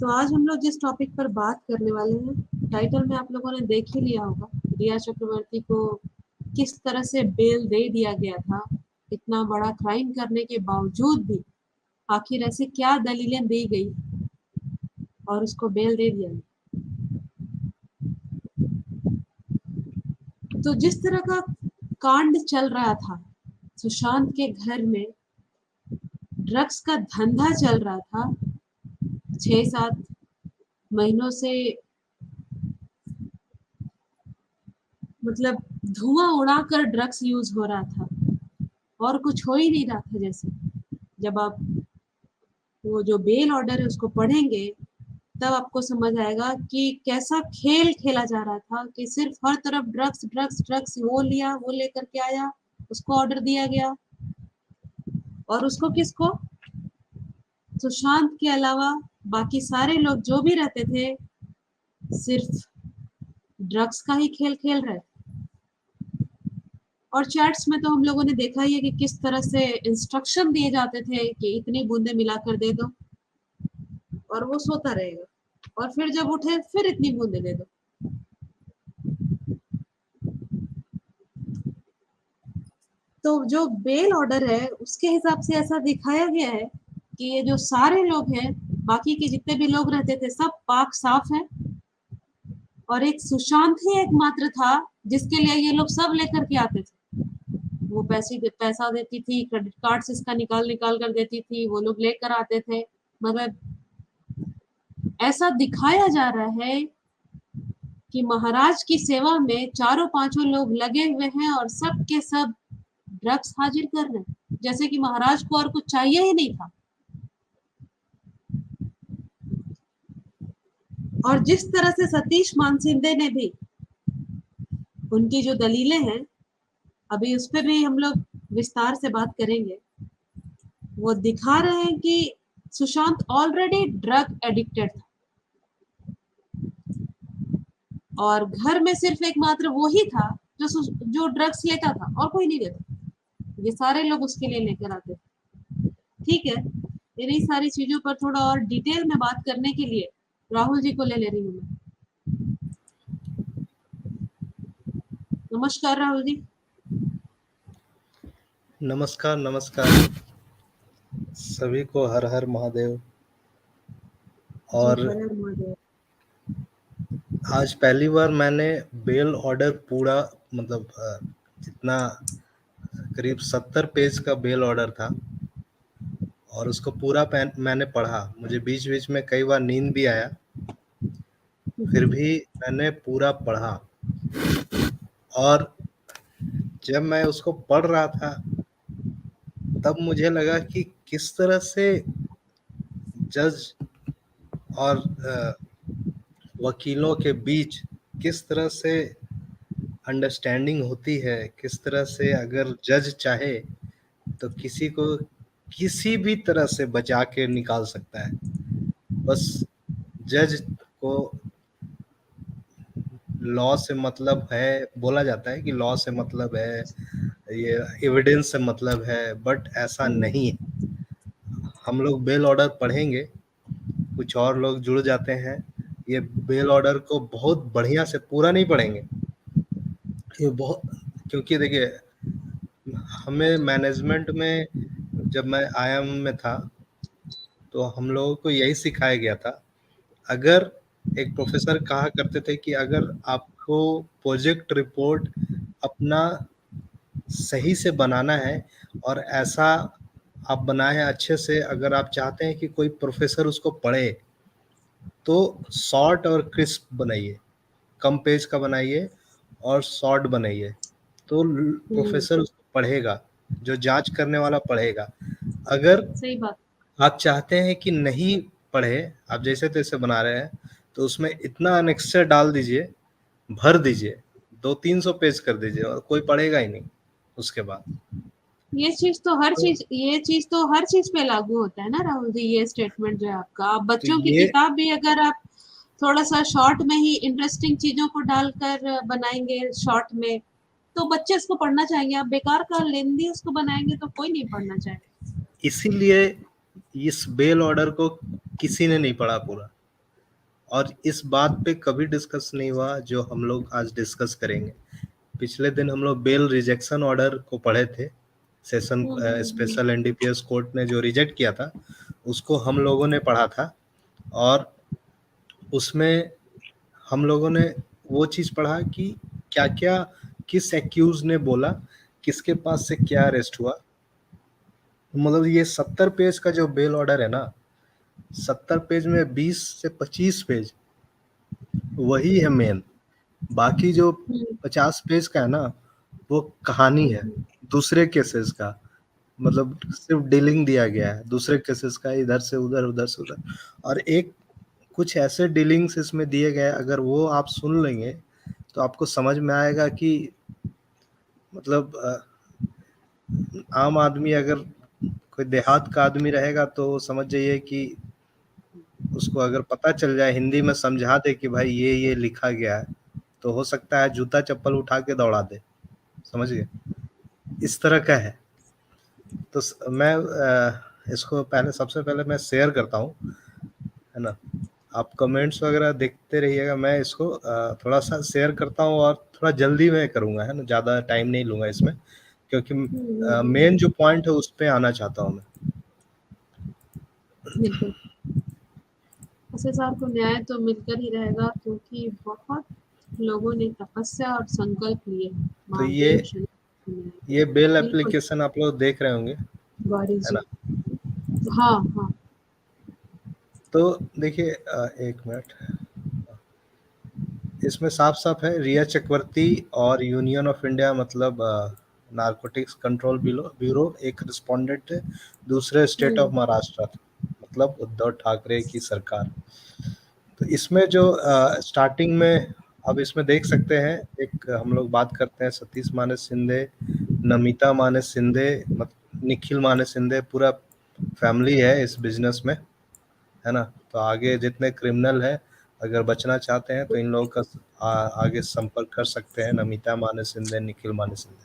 तो आज हम लोग जिस टॉपिक पर बात करने वाले हैं, टाइटल में आप लोगों ने देख ही लिया होगा। रिया चक्रवर्ती को किस तरह से बेल दे दिया गया था। इतना बड़ा क्राइम करने के बावजूद भी आखिर ऐसी क्या दलीलें दी गई और उसको बेल दे दिया गया। तो जिस तरह का कांड चल रहा था, सुशांत के घर में ड्रग्स का धंधा चल रहा था 6-7 महीनों से। मतलब धुआं उड़ाकर ड्रग्स यूज हो रहा था और कुछ हो ही नहीं रहा था। जैसे जब आप वो जो बेल ऑर्डर है उसको पढ़ेंगे तब आपको समझ आएगा कि कैसा खेल खेला जा रहा था कि सिर्फ हर तरफ ड्रग्स ड्रग्स ड्रग्स, वो लिया, वो लेकर के आया, उसको ऑर्डर दिया गया। और उसको किसको? सुशांत के अलावा बाकी सारे लोग जो भी रहते थे सिर्फ ड्रग्स का ही खेल खेल रहे थे। और चैट्स में तो हम लोगों ने देखा ही है कि किस तरह से इंस्ट्रक्शन दिए जाते थे कि इतनी बूंदे मिलाकर दे दो और वो सोता रहेगा, और फिर जब उठे फिर इतनी बूंदे दे दो। तो जो बेल ऑर्डर है उसके हिसाब से ऐसा दिखाया गया है कि ये जो सारे लोग हैं, बाकी के जितने भी लोग रहते थे सब पाक साफ है, और एक सुशांत ही एकमात्र था जिसके लिए ये लोग सब लेकर के आते थे। वो पैसा देती थी, क्रेडिट कार्ड से इसका निकाल निकाल कर देती थी, वो लोग लेकर आते थे। मगर ऐसा दिखाया जा रहा है कि महाराज की सेवा में चारों पांचों लोग लगे हुए हैं और सब के सब ड्रग्स हाजिर कर रहे हैं, जैसे कि महाराज को और कुछ चाहिए ही नहीं था। और जिस तरह से सतीश मानसिंदे ने भी उनकी जो दलीलें हैं, अभी उस पर भी हम लोग विस्तार से बात करेंगे, वो दिखा रहे हैं कि सुशांत ऑलरेडी ड्रग एडिक्टेड था और घर में सिर्फ एकमात्र वो ही था जो ड्रग्स लेता था और कोई नहीं लेता। ये सारे लोग उसके लिए लेकर आते थे। ठीक है, इन्हीं सारी चीजों पर थोड़ा और डिटेल में बात करने के लिए राहुल जी को ले रही हूँ मैं। नमस्कार राहुल जी। नमस्कार नमस्कार सभी को, हर हर महादेव। जी और हर हर महादेव। आज पहली बार मैंने बेल ऑर्डर पूरा, मतलब जितना करीब 70 पेज का बेल ऑर्डर था और उसको पूरा मैंने पढ़ा। मुझे बीच बीच में कई बार नींद भी आया, फिर भी मैंने पूरा पढ़ा। और जब मैं उसको पढ़ रहा था तब मुझे लगा कि किस तरह से जज और वकीलों के बीच किस तरह से अंडरस्टैंडिंग होती है, किस तरह से अगर जज चाहे तो किसी को किसी भी तरह से बचा के निकाल सकता है। बस जज को लॉ से मतलब है, बोला जाता है कि लॉ से मतलब है, ये एविडेंस से मतलब है, बट ऐसा नहीं है। हम लोग बेल ऑर्डर पढ़ेंगे, कुछ और लोग जुड़ जाते हैं, ये बेल ऑर्डर को बहुत बढ़िया से पूरा नहीं पढ़ेंगे। ये बहुत, क्योंकि देखिए हमें मैनेजमेंट में जब मैं आईआईएम में था तो हम लोगों को यही सिखाया गया था। अगर एक प्रोफेसर कहा करते थे कि अगर आपको प्रोजेक्ट रिपोर्ट अपना सही से बनाना है और ऐसा आप बनाए अच्छे से, अगर आप चाहते हैं कि कोई प्रोफेसर उसको पढ़े तो शॉर्ट और क्रिस्प बनाइए, कम पेज का बनाइए और शॉर्ट बनाइए, तो प्रोफेसर उसको पढ़ेगा, जो जांच करने वाला पढ़ेगा। अगर सही बात। आप चाहते हैं कि नहीं पढ़े, आप जैसे तैसे बना रहे हैं, तो उसमें इतना अनेक्सर डाल दीजिए, भर दीजिए, 200-300 पेज कर दीजिए और कोई पढ़ेगा ही नहीं उसके बाद। ये चीज तो हर चीज पे लागू होता है ना राहुल जी। ये स्टेटमेंट जो है आपका, आप तो बच्चों की ये किताब भी अगर आप थोड़ा सा शॉर्ट में ही इंटरेस्टिंग चीजों को डालकर बनाएंगे शॉर्ट में, तो बच्चे इसको पढ़ना चाहेंगे। आप बेकार का लेंदी उसको बनाएंगे तो कोई नहीं पढ़ना चाहेगा। इसीलिए इस बेल ऑर्डर को किसी ने नहीं पढ़ा पूरा। और इस बात पे कभी डिस्कस नहीं हुआ जो हम लोग आज डिस्कस करेंगे। पिछले दिन हम लोग बेल रिजेक्शन ऑर्डर को पढ़े थे, सेशन हम्म। स्पेशल एनडीपीएस कोर्ट ने जो रिजेक्ट किया था उसको हम लोगों ने पढ़ा था। और उसमें हम लोगों ने वो चीज पढ़ा कि क्या क्या किस एक्यूज ने बोला, किसके पास से क्या अरेस्ट हुआ। मतलब ये 70 पेज का जो बेल ऑर्डर है ना, 70 पेज में 20 से 25 पेज वही है मेन। बाकी जो हम्म। 50 पेज का है ना, वो कहानी है हम्म। दूसरे केसेस का। मतलब सिर्फ डीलिंग दिया गया है दूसरे केसेस का, इधर से उधर उधर से उधर। और एक कुछ ऐसे डीलिंग्स इसमें दिए गए, अगर वो आप सुन लेंगे तो आपको समझ में आएगा कि मतलब आम आदमी, अगर कोई देहात का आदमी रहेगा तो समझ जाइए कि उसको अगर पता चल जाए, हिंदी में समझा दे कि भाई ये लिखा गया है, तो हो सकता है जूता चप्पल उठा के दौड़ा दे। समझ गए, इस तरह का है। तो मैं इसको पहले, सबसे पहले मैं शेयर करता हूँ, है ना। आप कमेंट्स वगैरह देखते रहिएगा, मैं इसको थोड़ा सा शेयर करता हूँ और थोड़ा जल्दी में करूँगा, है ना, ज़्यादा टाइम नहीं लूँगा इसमें, क्योंकि मेन जो पॉइंट है उस पे आना चाहता हूँ मैं। बिल्कुल। एसएसआर को न्याय तो मिलकर ही रहेगा, क्योंकि बहुत लोगों ने तपस्या और संकल्प लिए तो महादेव शनि को न्याय ये दिलाने बेल का। बिल्कुल एप्लीकेशन आप लोग देख रहे होंगे, गौरी है जी। ना। हाँ हाँ। तो देखिए, एक मिनट, इसमें साफ साफ है रिया चक्रवर्ती और यूनियन ऑफ इंडिया, मतलब नारकोटिक्स कंट्रोल ब्यूरो एक रिस्पोंडेंट है, दूसरे स्टेट ऑफ हम्म। महाराष्ट्र, मतलब उद्धव ठाकरे की सरकार। तो इसमें जो स्टार्टिंग में, अब इसमें देख सकते हैं, एक हम लोग बात करते हैं सतीश मानेश शिंदे, नमिता मानेश शिंदे, निखिल मानेश शिंदे, पूरा फैमिली है इस बिजनेस में, है ना। तो आगे जितने क्रिमिनल है, अगर बचना चाहते हैं तो इन लोगों का आगे संपर्क कर सकते हैं, नमिता मानेश शिंदे, निखिल मानेश शिंदे।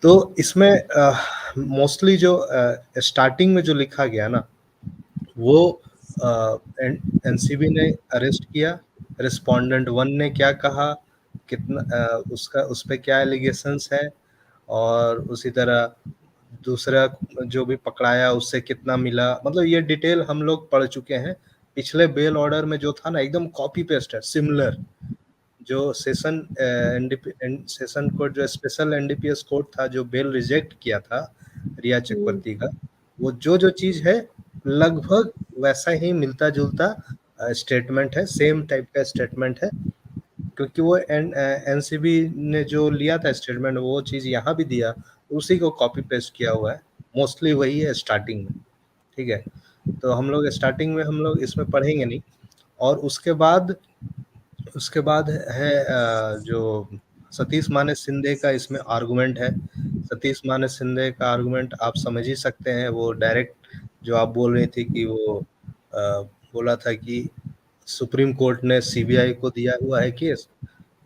तो इसमें मोस्टली जो स्टार्टिंग में जो लिखा गया ना, वो एनसीबी ने अरेस्ट किया, रिस्पोंडेंट वन ने क्या कहा, कितना उसका उस पे क्या एलिगेशंस है, और उसी तरह दूसरा जो भी पकड़ाया उससे कितना मिला, मतलब ये डिटेल हम लोग पढ़ चुके हैं। पिछले बेल ऑर्डर में जो था ना, एकदम कॉपी पेस्ट है, सिमिलर। जो सेशन कोर्ट, जो स्पेशल एनडीपीएस कोर्ट था, जो बेल रिजेक्ट किया था रिया हम्म। चक्रवर्ती का, वो जो चीज है लगभग वैसा ही मिलता जुलता स्टेटमेंट है, सेम टाइप का स्टेटमेंट है। क्योंकि वो एनसीबी ने जो लिया था स्टेटमेंट, वो चीज यहाँ भी दिया, उसी को कॉपी पेस्ट किया हुआ है। मोस्टली वही है स्टार्टिंग में, ठीक है। तो हम लोग स्टार्टिंग में हम लोग इसमें पढ़ेंगे नहीं। और उसके बाद है जो सतीश माने शिंदे का इसमें आर्गुमेंट है। सतीश माने शिंदे का आर्गुमेंट आप समझ ही सकते हैं, वो डायरेक्ट जो आप बोल रही थी कि वो बोला था कि सुप्रीम कोर्ट ने सीबीआई को दिया हुआ है केस,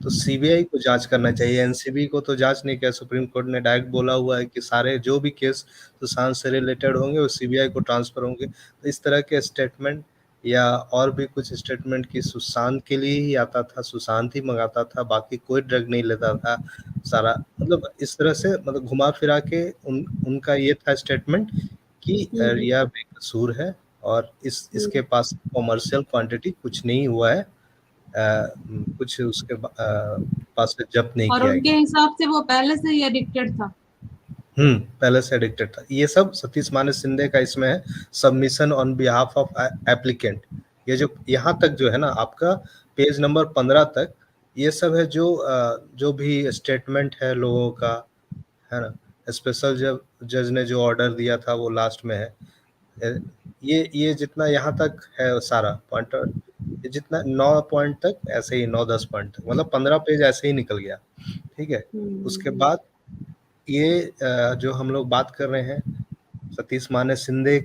तो सीबीआई को जांच करना चाहिए, एनसीबी को तो जांच नहीं किया। सुप्रीम कोर्ट ने डायरेक्ट बोला हुआ है कि सारे जो भी केस सुशांत से रिलेटेड होंगे वो सीबीआई को ट्रांसफर होंगे। तो इस तरह के स्टेटमेंट या और भी कुछ स्टेटमेंट की सुशांत के लिए ही आता था, सुशांत ही मंगाता था, बाकी कोई ड्रग नहीं लेता था सारा। मतलब इस तरह से, मतलब घुमा फिरा के उनका ये था स्टेटमेंट कि हम्म। रिया बेकसूर है और इसके हम्म। पास कॉमर्शियल क्वांटिटी कुछ नहीं हुआ है, कुछ उसके पास से जब्त नहीं और किया उनके गया। हिसाब से वो पहले से ही एडिक्टेड था। पहले से एडिक्टेड था। ये सब सतीश माने शिंदे का इसमें है, submission on behalf of applicant. ये जो यहाँ तक जो है ना आपका, पेज नंबर 15 तक, ये सब है जो भी स्टेटमेंट है लोगों का, है ना। स्पेशल जब जज ने जो ऑर्डर दिया था वो लास्ट में है। ये जितना यहाँ तक है सारा पॉइंटर, ये जितना 9 पॉइंट तक, ऐसे ही 9-10 पॉइंट तक, मतलब 15 पेज ऐसे ही निकल गया, ठीक है। उसके हम्म। बाद ये जो हम लोग बात कर रहे हैं, सतीश माने शिंदे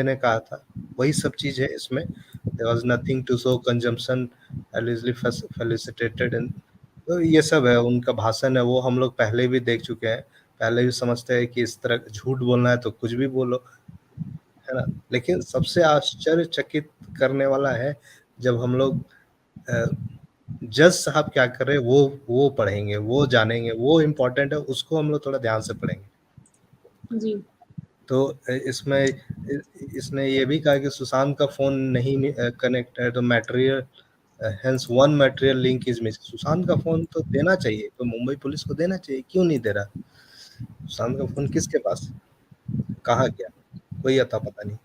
ने कहा था, वही सब चीज है इसमें। There was nothing to show consumption allegedly felicitated in. तो ये सब है, उनका भाषण है, वो हम लोग पहले भी देख चुके हैं, पहले भी समझते हैं कि इस तरह झूठ बोलना है तो कुछ भी बोलो, है ना? लेकिन सबसे आश्चर्यचकित करने वाला है जब हम लोग जज साहब क्या कर रहे हैं वो पढ़ेंगे, वो जानेंगे, वो इम्पोर्टेंट है, उसको हम लोग थोड़ा ध्यान से पढ़ेंगे। जी। तो इसमें इसने ये भी कहा कि सुशांत का फोन नहीं कनेक्ट है तो material hence one material link is missing. Sushant का फोन तो देना चाहिए, तो मुंबई पुलिस को देना चाहिए, क्यों नहीं दे रहा? सुशांत का फोन किसके पास है? कहाँ गया? कोई अता पता नहीं।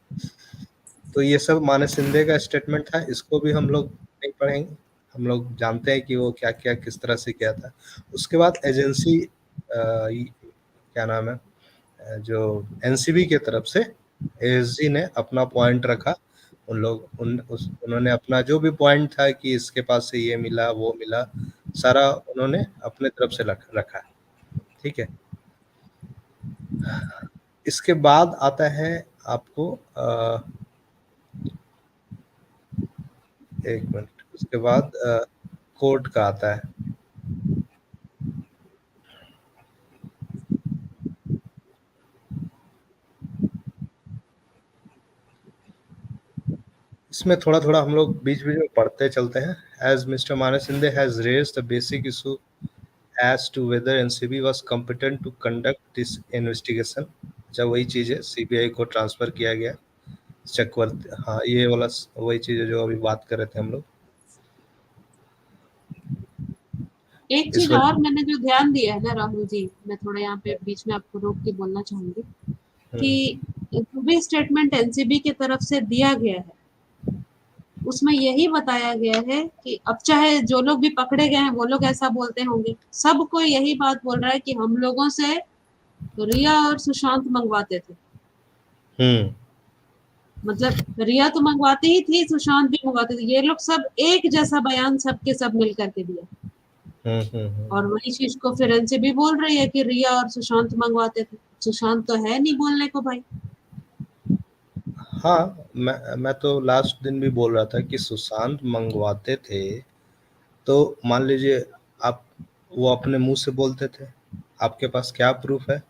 तो ये सब मानस शिंदे का स्टेटमेंट था, इसको भी हम लोग नहीं पढ़ेंगे। हम लोग जानते हैं कि वो क्या क्या किस तरह से किया था। उसके बाद एजेंसी क्या नाम है, जो एनसीबी के तरफ से एएसजी ने अपना पॉइंट रखा। उन्होंने अपना जो भी पॉइंट था कि इसके पास से ये मिला वो मिला, सारा उन्होंने अपने तरफ से रखा। ठीक है। इसके बाद आता है आपको एक मिनट, उसके बाद कोर्ट का आता है। इसमें थोड़ा थोड़ा हम लोग बीच बीच में पढ़ते चलते हैं। As mister Manas Shinde has raised the basic issue as to whether NCB was competent to conduct this investigation। जब वही चीज़ है, सीबीआई को ट्रांसफर किया गया चक्रवर्ती, हाँ ये वाला वही चीज़ है जो अभी बात कर रहे थे हम लोग। एक इस चीज और मैंने जो ध्यान दिया है ना राहुल जी, मैं थोड़ा यहाँ पे बीच में आपको रोक के बोलना चाहूंगी कि जो भी स्टेटमेंट एनसीबी की तरफ से दिया गया है उसमें यही बताया गया है कि अब चाहे जो लोग भी पकड़े गए हैं वो लोग ऐसा बोलते होंगे, सब कोई यही बात बोल रहा है कि हम लोगों से रिया और सुशांत मंगवाते थे। हम्म मतलब रिया तो मंगवाती ही थी, सुशांत भी मंगवाते थे, ये लोग सब एक जैसा बयान सबके सब मिल करके दिया। और वही चीज को फिर एनसीबी बोल रही है कि रिया और सुशांत मंगवाते थे। सुशांत तो है नहीं बोलने को भाई। हाँ, मैं तो लास्ट दिन भी बोल रहा था कि सुशांत मंगवाते थे, तो मान लीजिए आप, वो अपने मुंह से बोलते थे, आपके पास क्या प्रूफ है?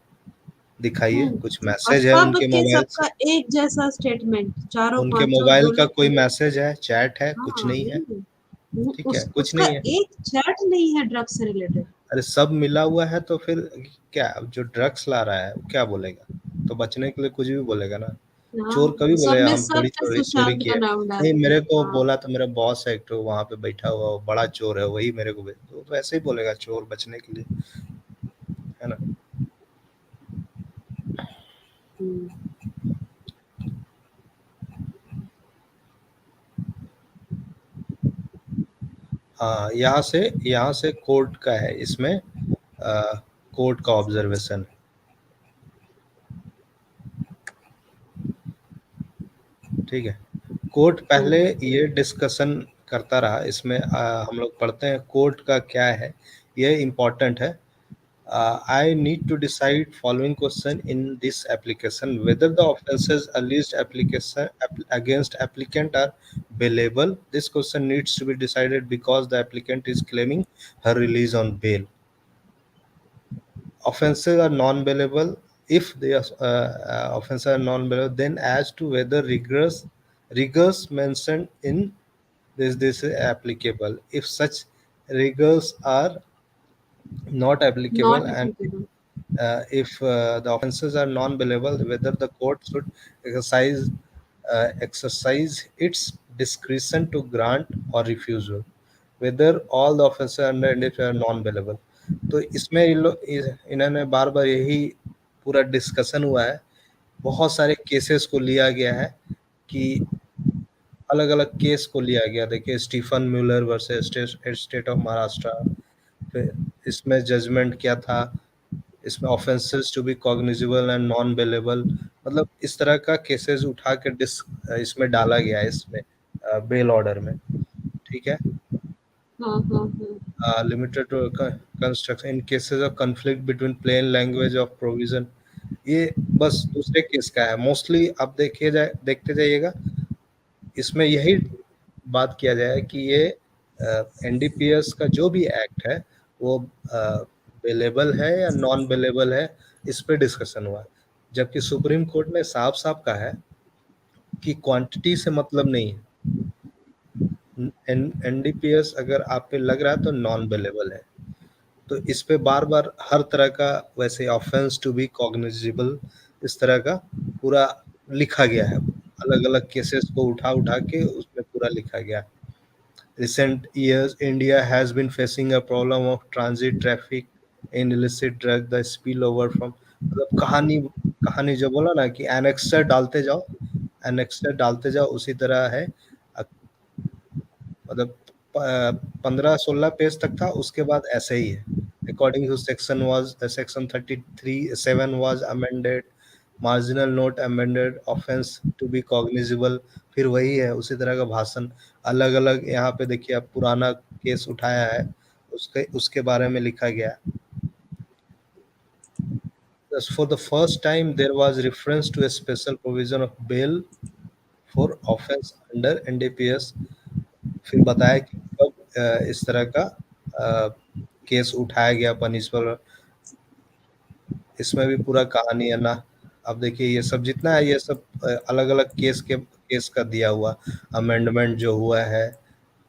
दिखाइए, कुछ और मैसेज है सब उनके के मोबाइल से? सबका एक जैसा स्टेटमेंट, चारों उनके पांचों मोबाइल जो का लोग कोई थे। मैसेज है, चैट है? कुछ हाँ नहीं है। नहीं, ठीक है, कुछ उसका नहीं है। एक चैट नहीं है ड्रग्स से रिलेटेड। अरे सब मिला हुआ है तो फिर क्या, जो ड्रग्स ला रहा है वो क्या बोलेगा? तो बचने के लिए कुछ भी बोलेगा ना। हाँ, चोर कभी सब बोलेगा में हम सब थोड़ी में चोरी चोरी सुशांत किए। का नाम डाल नहीं, दिया। मेरे को हाँ। बोला तो मेरा बॉस है एक तो वहां पे बैठा हुआ, वो बड़ा चोर है, वही मेरे को तो ऐसे ही बोलेगा चोर बचने के लिए, है ना? हम्म। हाँ, यहाँ से कोर्ट का है इसमें, कोर्ट का ऑब्जर्वेशन। ठीक है। कोर्ट पहले ये डिस्कशन करता रहा इसमें, हम लोग पढ़ते हैं कोर्ट का क्या है, ये इम्पोर्टेंट है। I need to decide following question in this application: whether the offences alleged against applicant are bailable. This question needs to be decided because the applicant is claiming her release on bail. Offences are non-bailable. If the offences are non-bailable, then as to whether rigors mentioned in this is applicable. If such rigors are not applicable, not and applicable. if the offences are non-bailable, whether the court should exercise exercise its discretion to grant or refusal, whether all the offences under NDPS are non-bailable। तो इसमें इन्होंने बार बार यही पूरा discussion हुआ है। बहुत सारे cases को लिया गया है कि अलग अलग केस को लिया गया। देखिए, Stephen Mueller versus state of Maharashtra, फिर इसमें जजमेंट क्या था, इसमें offences to be cognizable and non bailable, मतलब इस तरह का केसेस उठा के इसमें डाला गया है, इसमें बेल ऑर्डर में। ठीक है। हाँ हाँ हाँ। Limited to construction in cases of conflict between plain language of provision. ये बस दूसरे केस का है, मोस्टली आप देखते जाइएगा, इसमें यही बात किया जाए कि ये एनडीपीएस का जो भी एक्ट है वो बेलेबल है या नॉन बेलेबल है, इस पे डिस्कशन हुआ। जबकि सुप्रीम कोर्ट ने साफ साफ कहा है कि क्वांटिटी से मतलब नहीं है। एनडीपीएस अगर आप पे लग रहा है तो नॉन बेलेबल है, तो इस पे बार बार हर तरह का वैसे ऑफेंस टू बी कॉग्निजिबल इस तरह का पूरा लिखा गया है, अलग अलग केसेस को उठा उठा के उसमें पूरा लिखा गया है। Recent years, India has been facing a problem of transit traffic in illicit drug, the spillover from मतलब कहानी कहानी जो बोला ना कि एनेक्सर डालते जाओ उसी तरह है। मतलब 15-16 पेज तक था, उसके बाद ऐसे ही है। According to section 33(7) was amended, marginal note amended, offence to be cognizable, फिर वही है उसी तरह का भाषण। अलग अलग यहाँ पे देखिए आप पुराना केस उठाया है, उसके उसके बारे में लिखा गया है। Thus, for the first time there was reference to a special provision of bail for offense under NDPS। फिर बताया कि कब इस तरह का केस उठाया गया पनिशबल, इसमें भी पूरा कहानी है ना। अब देखिए ये सब जितना है ये सब अलग अलग केस का दिया हुआ अमेंडमेंट जो हुआ है,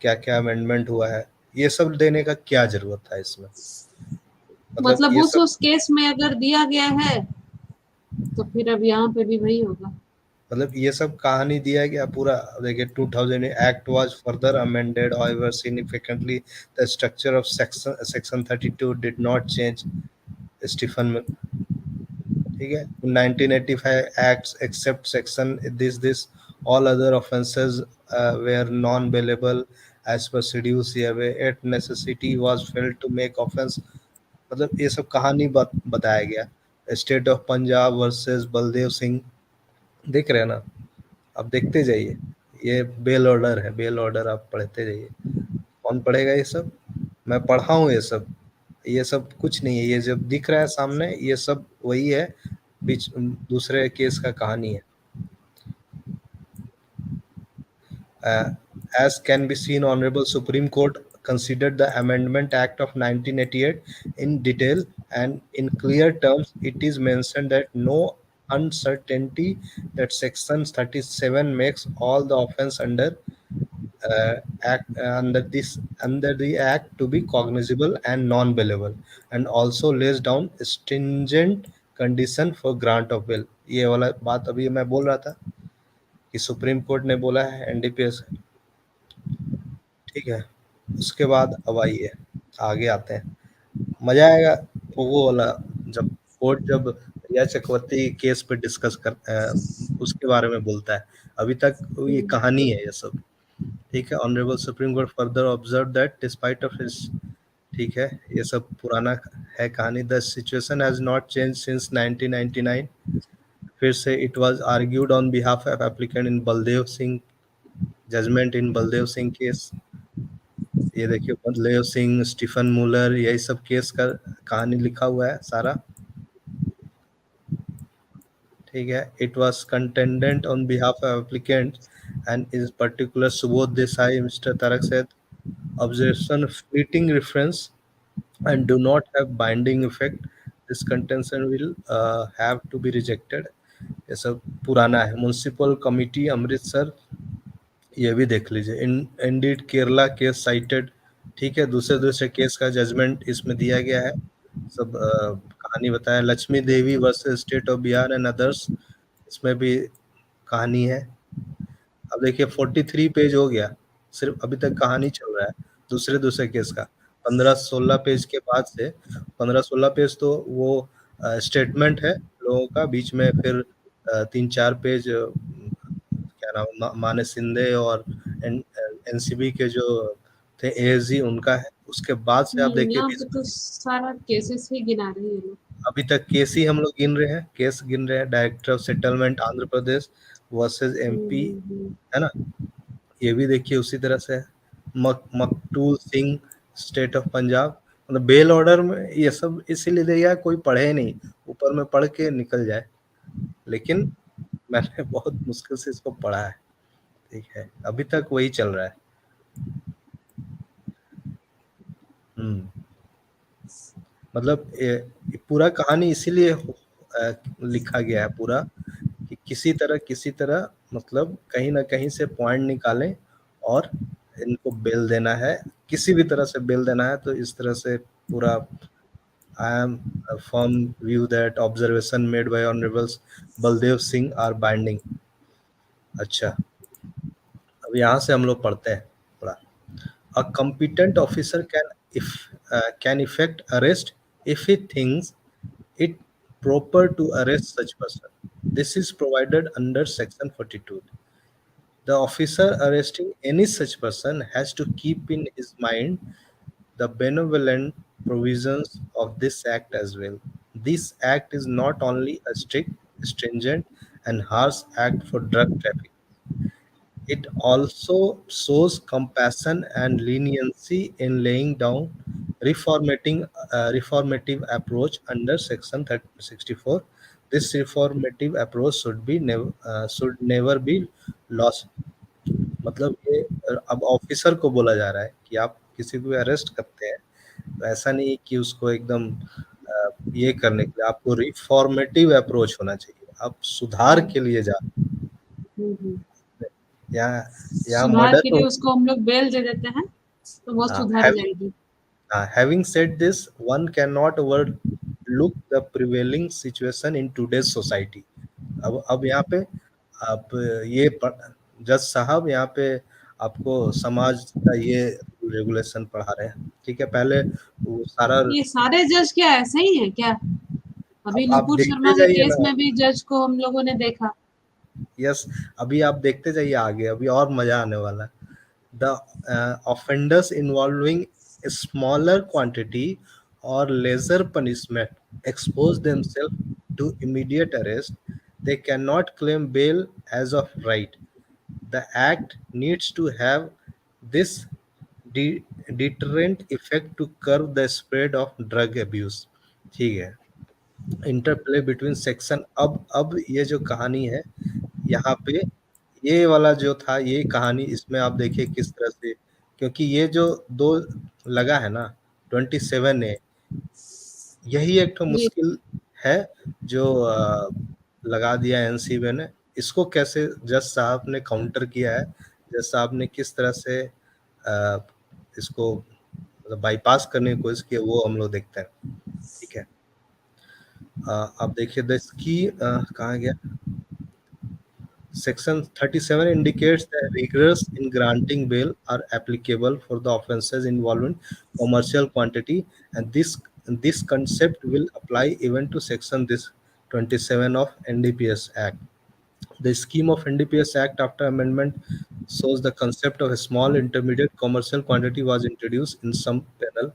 क्या क्या अमेंडमेंट हुआ है, ये सब देने का क्या जरूरत था इसमें। मतलब मतलब ये सब उस केस में अगर दिया गया है तो फिर अब यहाँ पे भी वही होगा। मतलब ये सब कहानी दिया गया पूरा। देखिए 2000 act was further amended however significantly the structure of section 32 did not change। Stephen, ठीक है। 1985 acts except section this all other offences were non bailable as per seduce hereway at necessity was felt to make offense। मतलब ये सब कहानी बताया गया। State of Punjab versus Baldev Singh, देख रहे हैं ना, आप देखते जाइए, ये बेल ऑर्डर है, बेल ऑर्डर आप पढ़ते जाइए। कौन पढ़ेगा ये सब, मैं पढ़ा हूँ ये सब कुछ नहीं है, ये जब दिख रहा है सामने ये सब वही है, बीच दूसरे केस का कहानी है। As can be seen, Honorable Supreme Court considered the Amendment Act of 1988 in detail, and in clear terms it is mentioned that no uncertainty that section 37 makes all the offense under the act to be cognizable and non-bailable, and also lays down stringent condition for grant of bail। ये वाला बात अभी मैं बोल रहा था कि supreme court ने बोला है एनडीपीएस, ठीक है। उसके बाद अब आइए आगे आते हैं, मजा आएगा वो वाला जब कोर्ट जब रिया चक्रवर्ती केस पे डिस्कस कर उसके बारे में बोलता है। अभी तक ये कहानी है ये सब, ठीक है। Honourable supreme court further observe that despite of his, ठीक है, ये सब पुराना है कहानी। The situation has not change since 1999। फिर से it was argued on behalf of applicant in Baldev Singh, judgment in Baldev Singh case. ये देखिए बलदेव सिंह, स्टीफन मुलर, यही सब केस का कहानी लिखा हुआ है सारा, ठीक है। It was contended on behalf of applicant and is particular Subodh Desai, mister Tarak Syed, objection fleeting reference and do not have binding effect, this contention will have to be rejected। ये सब पुराना है। म्युनिसिपल कमिटी अमृतसर, ये भी देख लीजिए। इंडीड केरला केस साइटेड, ठीक है, दूसरे दूसरे केस का जजमेंट इसमें दिया गया है, सब कहानी बताया। Lakshmi Devi versus state of Bihar and others, इसमें भी कहानी है। अब देखिए 43 पेज हो गया, सिर्फ अभी तक कहानी चल रहा है दूसरे दूसरे केस का। 15-16 पेज के बाद से 15-16 पेज तो वो स्टेटमेंट है लोगों का, बीच में फिर 3-4 पेज क्या नाम माने सिंधे और एनसीबी के जो थे एएसजी उनका है। उसके बाद से आप देखिए यहाँ पे बीच तो सारा केसेस ही गिना रहे हैं ये लोग। अभी तक केस ही हम लोग गिन रहे हैं, केस गिन रहे हैं। Director of settlement Andhra Pradesh versus MP, hmm. है ना, ये भी देखिए उसी तरह से है। मकटूल सिंह, स्टेट ऑफ पंजाब, मतलब बेल ऑर्डर में ये सब इसीलिए दिया है, कोई पढ़े नहीं, ऊपर में पढ़ के निकल जाए, लेकिन मैंने बहुत मुश्किल से इसको पढ़ा है, ठीक है, अभी तक वही चल रहा है। हम्म, मतलब ये पूरा कहानी इसीलिए लिखा गया है पूरा कि किसी तरह मतलब कहीं ना कहीं से पॉइंट निकालें और इनको बेल देना है, किसी भी तरह से बेल देना है। तो इस तरह से पूरा I am firm view that observation made by honourables Baldev Singh are binding. अच्छा, अब यहाँ से हम लोग पढ़ते हैं थोड़ा। A competent officer can effect arrest if he thinks it proper to arrest such person. This is provided under Section 42. The officer arresting any such person has to keep in his mind the benevolent provisions of this act as well. This act is not only a strict, stringent, and harsh act for drug trafficking. It also shows compassion and leniency in laying down reformative approach under Section 64. This reformative approach should never be lost. मतलब ये अब officer को बोला जा रहा है कि आप किसी को अरेस्ट करते हैं तो ऐसा नहीं है कि उसको एकदम ये करने के लिए आपको रिफॉर्मेटिव अप्रोच होना चाहिए। आप सुधार के लिए जा हम्म। या सुधार मर्डर के हो। लिए उसको हम लोग बेल दे देते हैं तो वो सुधर जाएगी। Having said this, one cannot overlook the prevailing situation in today's society. अब यहाँ पे आप ये जज साहब यहाँ पे आपको समाज का ये रेगुलेशन पढ़ा रहे हैं, ठीक है। पहले वो सारा ये सारे जज क्या ऐसे ही है क्या? अभी अब आप नुपुर देखते शर्मा के जाइए केस ना। में भी जज को हम लोगों ने देखा। यस, अभी आप देखते जाइए आगे, अभी और मजा आने वाला है। The offenders involving a smaller quantity or lesser punishment expose themselves to immediate arrest. They cannot claim bail as of right. The act needs to have this de- deterrent effect to curb the spread of drug abuse। ठीक है। Interplay between section, अब ये जो कहानी है यहाँ पे, ये वाला जो था ये कहानी, इसमें आप देखिए किस तरह से, क्योंकि ये जो दो लगा है ना 27A, यही एक तो जी। मुश्किल है जो लगा दिया एनसीबी ने। इसको कैसे जज साहब ने काउंटर किया है, जज साहब ने किस तरह से इसको मतलब बाईपास करने की कोशिश की है, वो हम लोग देखते हैं। ठीक है, अब देखिए इसकी कहाँ गया। Section 37 indicates that rigors in granting bail are applicable for the offences involving commercial quantity, and this concept will apply even to Section this 27 of NDPS Act. The scheme of NDPS Act after amendment shows the concept of a small intermediate commercial quantity was introduced in some penal।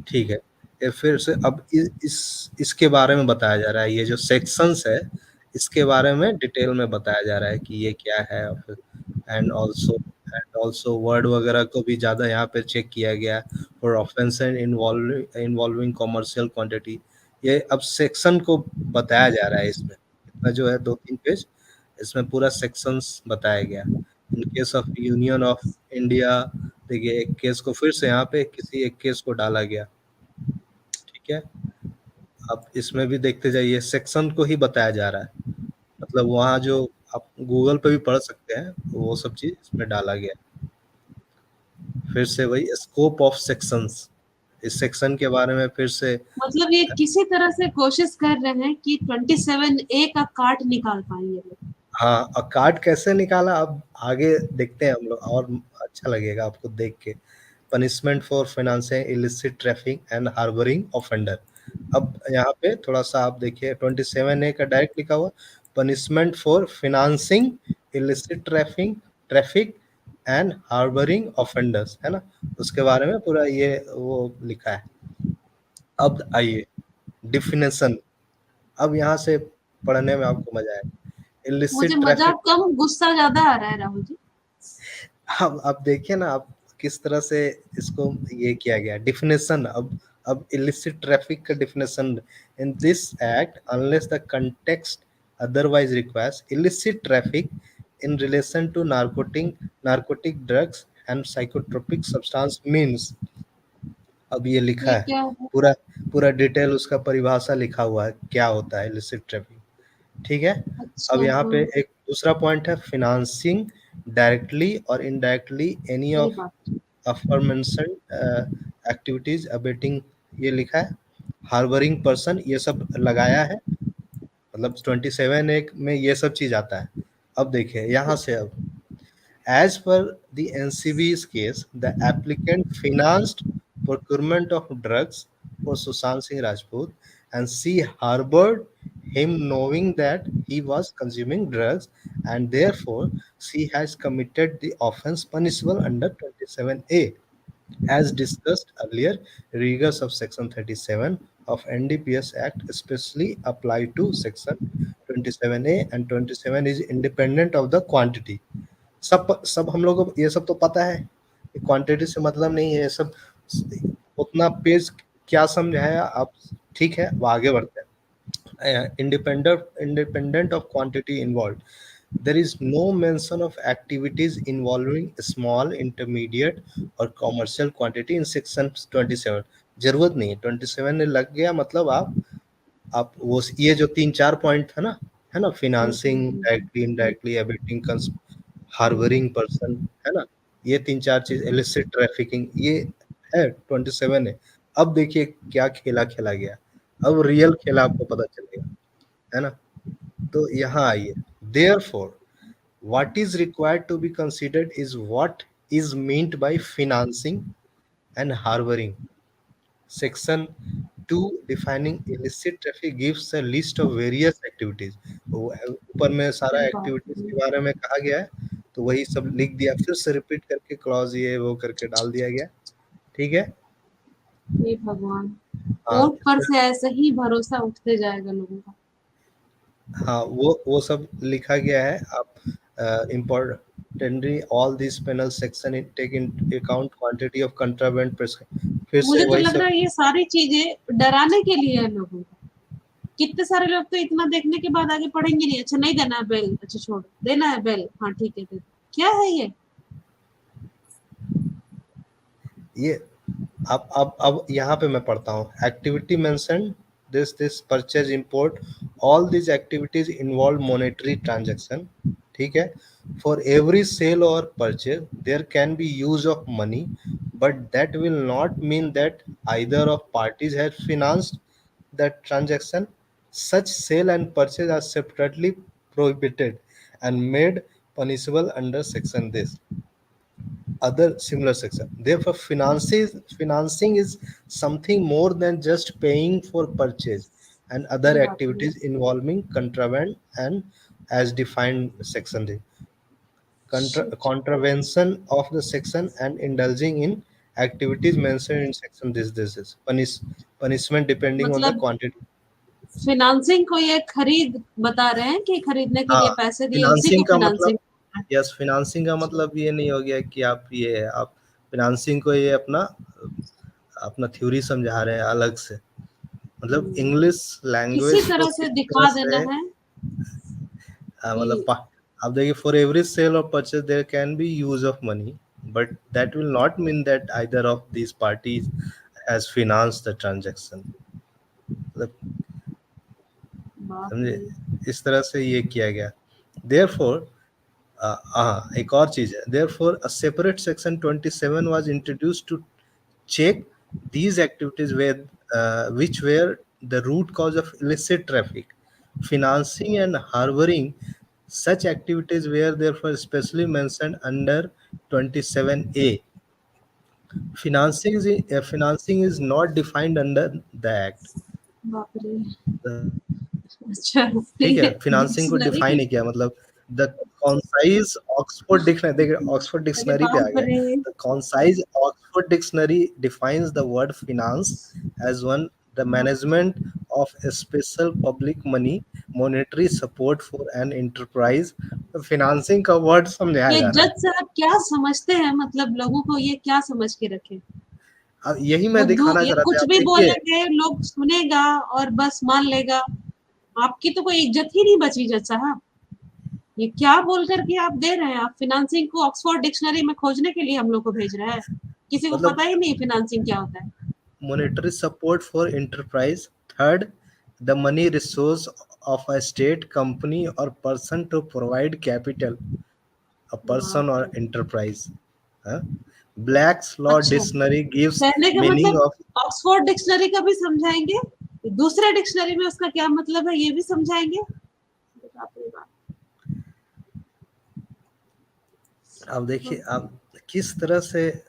ठीक है, ये फिर से अब इसके बारे में बताया जा रहा है। ये जो सेक्शंस है इसके बारे में डिटेल में बताया जा रहा है कि ये क्या है। एंड ऑल्सो वर्ड वगैरह को भी ज़्यादा यहाँ पे चेक किया गया for offence involving commercial quantity. ये अब सेक्शन को बताया जा रहा है इसमें, इतना जो है 2-3 पेज, इसमें पूरा सेक्शंस बताया गया। In case of union of India, देखिए एक केस को फिर से यहाँ पे किसी एक केस को डाला गया। ठीक है, अब इसमें भी देखते जाइए सेक्शन को ही बताया जा रहा है, मतलब वहाँ जो आप गूगल पे भी पढ़ सकते हैं वो सब चीज इसमें डाला गया। फिर से वही स्कोप ऑफ सेक्शंस, इस सेक्शन के बारे में फिर से मतलब ये किसी तरह से कोशिश कर रहे हैं कि 27A का काट निकाल पाए ये लोग। हाँ, और कार्ड कैसे निकाला अब आगे देखते हैं हम लोग, और अच्छा लगेगा आपको देख के। Punishment for financing illicit traffic and harbouring offender. अब यहाँ पे थोड़ा सा आप देखिए 27A का डायरेक्ट लिखा हुआ, punishment for financing illicit traffic and harbouring offenders, है ना। उसके बारे में पूरा ये वो लिखा है। अब आइए डिफिनेशन, अब यहाँ से पढ़ने में आपको मजा आएगा। मुझे इलिसिट मजा ट्रैफिक, कम गुस्सा ज्यादा आ रहा है राहुल जी। अब देखिए ना आप किस तरह से इसको ये किया गया डिफिनेशन। अब इलिसिट ट्रैफिक का definition, in this act unless the context otherwise requires illicit traffic in relation to narcotic drugs and psychotropic substance means. अब ये लिखा ये है क्या है? पूरा पूरा डिटेल, उसका परिभाषा लिखा हुआ है क्या होता है इलिसिट ट्रैफिक। ठीक है, अब अच्छा यहाँ पे हाँ। दूसरा पॉइंट है financing directly or indirectly any सही of बात। aforementioned activities abetting, ये लिखा है। हार्बरिंग पर्सन ये सब लगाया है, मतलब 27 एक में ये सब चीज आता है। अब देखिए यहाँ से, अब as per the NCB's case, the applicant financed procurement of drugs for Sushant Singh Rajput, and she harbored him knowing that he was consuming drugs, and therefore she has committed the offense punishable under 27A. As discussed earlier, rigors of Section 37 of NDPS Act especially apply to Section 27A, and 27 is independent of the quantity. सब सब हम लोग को ये सब तो पता है, क्वांटिटी से मतलब नहीं है, ये सब उतना पेज क्या समझाया आप, ठीक है, वो आगे बढ़ते हैं। Independent of quantity involve, there is no mention of activities involving small, intermediate और commercial quantity in section 27। जरूरत नहीं है, 27 में लग गया मतलब आप वो ये जो 3-4 पॉइंट था ना, है ना, financing directly indirectly abetting harbouring person, है ना, ये 3-4 चीज, इलिसिट ट्रैफिकिंग, ये है 27 है। अब देखिए क्या खेला खेला गया, अब रियल खेला आपको पता चलेगा, है ना। तो यहाँ आइए, therefore what is required to be considered is what is meant by financing and harboring. Section 2 defining illicit traffic gives a list of various activities। ऊपर में सारा अरे बाप एक्टिविटीज रे! के बारे में कहा गया है, तो वही सब लिख दिया, फिर से रिपीट करके क्लॉज ये वो करके डाल दिया गया, ठीक है। हे भगवान! हाँ कोर्ट पर से ऐसे ही भरोसा उठते जाएगा लोगों का। हाँ, वो सब लिखा गया है। आप importantly all this penal section take in account quantity of contraband, फिर से मुझे तो वही लग सब। रहा है ये सारी चीजें डराने के लिए है लोगों को। कितने सारे लोग तो इतना देखने के बाद आगे पढ़ेंगे नहीं, अच्छा नहीं देना है बेल, अच्छा छोड़, देना है बेल, हाँ ठीक है दे दो। क्या है ये? ये अब यहाँ पे मैं पढ़ता हूँ, activity mention this purchase import, all this activities involve monetary transaction, ठीक है। फॉर एवरी सेल और purchase there can be use of money, but that will not mean that either of parties has financed that transaction. Such sale and purchase are separately prohibited and made punishable under section this other similar section। Therefore financing is something more than just paying for purchase and other सही बात है। activities involving contraband, and as defined section D, shit! contravention of the section and indulging in activities mentioned in section this is punishment depending on the मतलब quantity। Financing को ये खरीद बता रहे हैं कि खरीदने के हाँ, लिए पैसे दिए, उसी को फिनांसिंग का मतलब, फाइनेंसिंग। यस, फिनांसिंग का मतलब ये नहीं हो गया कि आप फिनांसिंग को ये अपना अपना थ्योरी समझा रहे हैं अलग से, मतलब इंग्लिश किसी लैंग्वेज को तरह से किस तरह दिखा देना से है मतलब कि आप देखिए, फॉर एवरी सेल और purchase there can be use of money, but that will not mean that either of these parties has finance the transaction, मतलब बाप समझे, रे! इस तरह से ये किया गया। देयरफॉर हाँ, एक और चीज है, therefore a separate section 27 was introduced to check these activities where which were the root cause of illicit traffic, financing and harboring. Such activities were therefore specially mentioned under 27A। financing is not defined under the act। बाप रे! अच्छा, ठीक है, ये financing को dictionary define की। नहीं किया, मतलब द कॉन्साइज ऑक्सफोर्ड डिक्शनरी, देखिए ऑक्सफोर्ड अरे डिक्शनरी पे आ बाप गए। रे! The concise Oxford dictionary defines the word finance as one the management of a special public money monetary support for an enterprise। Financing का वर्ड समझाया ये जा रहा है। जज साहब क्या समझते हैं, मतलब लोगों को ये क्या समझ के रखे? अब यही वो मैं दिखाना ये चाह रहा था, कुछ आप भी देखिए। बोलेंगे, लोग सुनेगा और बस मान लेगा। आपकी तो कोई इज्जत ही नहीं बची जज साहब। ये क्या बोल करके आप दे रहे हैं? आप फाइनेंसिंग को ऑक्सफोर्ड डिक्शनरी में खोजने के लिए हम लोग को भेज रहे हैं? किसी को मतलब पता ही नहीं फाइनेंसिंग क्या होता है। monetary support for enterprise। Third, the money resource of a state company or person to provide capital a person बाप रे। Or enterprise. ब्लैक्स लॉ अच्छा, डिक्शनरी गिव्स कहने का मीनिंग मतलब ऑफ। ऑक्सफोर्ड डिक्शनरी का भी समझाएंगे, दूसरे डिक्शनरी में उसका क्या मतलब है ये भी समझाएंगे। बाप रे बाप। अब देखिए अब किस तरह से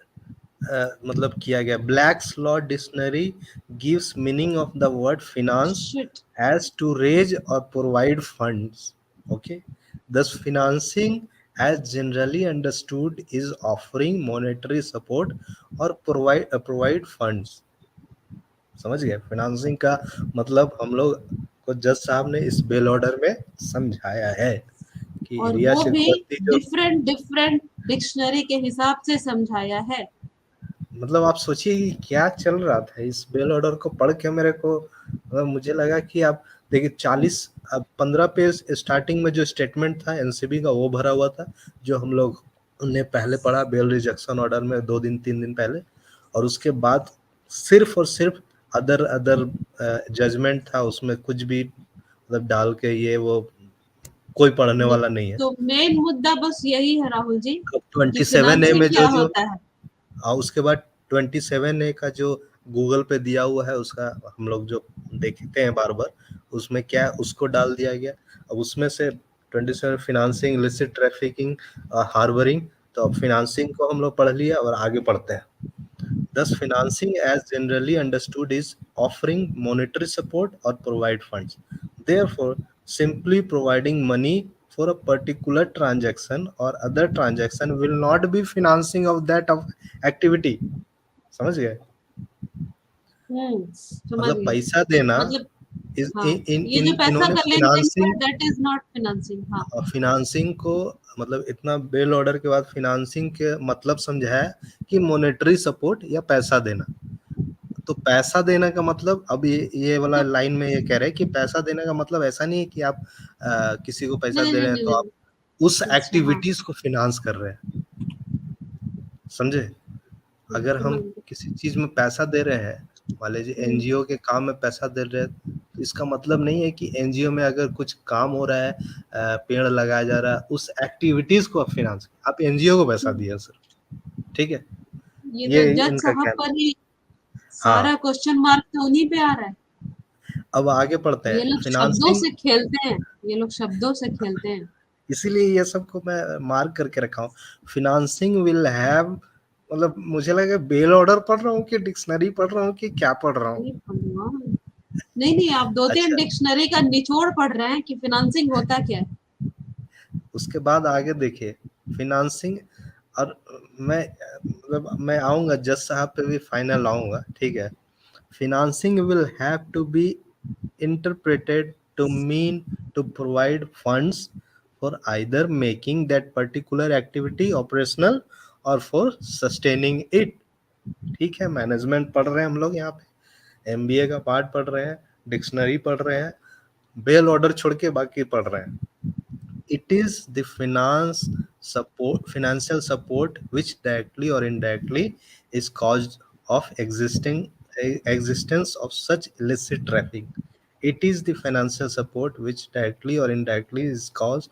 मतलब किया गया। Blacks law dictionary gives meaning of the word finance shit. as to raise or provide funds. Okay, thus financing as generally understood is offering monetary support or provide funds. समझ गए। फाइनेंसिंग का मतलब हम लोग को जज साहब ने इस बेल ऑर्डर में समझाया है कि और रिया वो भी चक्रवर्ती जो, डिफरेंट डिफरेंट डिक्शनरी के हिसाब से समझाया है। मतलब आप सोचिए कि क्या चल रहा था इस बेल ऑर्डर को पढ़ के मेरे को, मतलब मुझे लगा कि आप देखिए 15 पेज स्टार्टिंग में जो स्टेटमेंट था एनसीबी का वो भरा हुआ था, जो हम लोग ने पहले पढ़ा बेल रिजेक्शन ऑर्डर में 2 दिन 3 दिन पहले। और उसके बाद सिर्फ और सिर्फ अदर अदर जजमेंट था, उसमें कुछ भी मतलब डाल के ये वो कोई पढ़ने नहीं, वाला नहीं है। तो मेन मुद्दा बस यही है राहुल जी, अब कि 27A फिनांसिंग में क्या जो जो होता है। और उसके बाद 27A का जो गूगल पे दिया हुआ है उसका हम लोग जो देखते हैं बार बार, उसमें क्या उसको डाल दिया गया। अब उसमें से 27 फिनांसिंग इलिसिट ट्रैफिकिंग हार्बरिंग, तो अब फिनांसिंग को हम लोग पढ़ लिया और आगे पढ़ते हैं। Thus, financing, as generally understood, is offering monetary support or provide funds. Therefore, simply providing money for a particular transaction or other transaction will not be financing of that of activity. समझ गए। समझ मतलब गई। पैसा देना मतलब इस हाँ, इन ये जो इन पैसा इन्होंने का लेन देन है financing, that is not financing. हाँ। फिनांसिंग को मतलब इतना बेल ऑर्डर के बाद फिनांसिंग के मतलब समझाया कि मॉनेटरी सपोर्ट या पैसा देना। तो पैसा देने का मतलब अब ये वाला तो लाइन में ये कह रहे हैं कि पैसा देने का मतलब ऐसा नहीं है कि आप किसी को पैसा नहीं दे नहीं रहे हैं नहीं तो नहीं आप उस नहीं। अच्छा हाँ। एक्टिविटीज को फिनांस कर रहे हैं। समझे। अगर हम समझ गई। किसी चीज में पैसा दे रहे हैं, मान लीजिए एनजीओ के काम में पैसा दे रहे हैं, तो इसका मतलब नहीं है कि एनजीओ में अगर कुछ काम हो रहा है, पेड़ लगाया जा रहा है, उस एक्टिविटीज को आप फिनांस, आप एनजीओ को पैसा दिया सर। ठीक है, ये तो ये जज इनका साहब कहना। पर ही हाँ, सारा क्वेश्चन मार्क तो उन्हीं पे आ रहा है। अब आगे पढ़ते ये हैं लोग शब्दों फिनांसिंग। से खेलते हैं, ये लोग शब्दों से खेलते हैं। इसीलिए ये सबको मैं मार्क करके रखा हूँ। फिनांसिंग विल हैव, मतलब मुझे लगा बेल ऑर्डर पढ़ रहा हूँ कि डिक्शनरी पढ़ रहा हूँ कि क्या पढ़ रहा हूँ। अरे भगवान। नहीं नहीं, आप दो तीन अच्छा, डिक्शनरी का निचोड़ पढ़ रहे हैं कि फिनांसिंग होता क्या है। उसके बाद आगे देखिए फिनांसिंग। और मैं मतलब मैं आऊंगा जज साहब पे भी फाइनल आऊंगा, ठीक है। Financing will have to be interpreted to mean to provide funds for either making that particular activity operational or for sustaining it। ठीक है, मैनेजमेंट पढ़ रहे हैं हम लोग यहाँ पे, एमबीए का पार्ट पढ़ रहे हैं, डिक्शनरी पढ़ रहे हैं, बेल ऑर्डर छोड़ के बाकी पढ़ रहे हैं। It is the financial support which directly or indirectly is caused of existence of such illicit traffic. It is the financial support which directly or indirectly is cause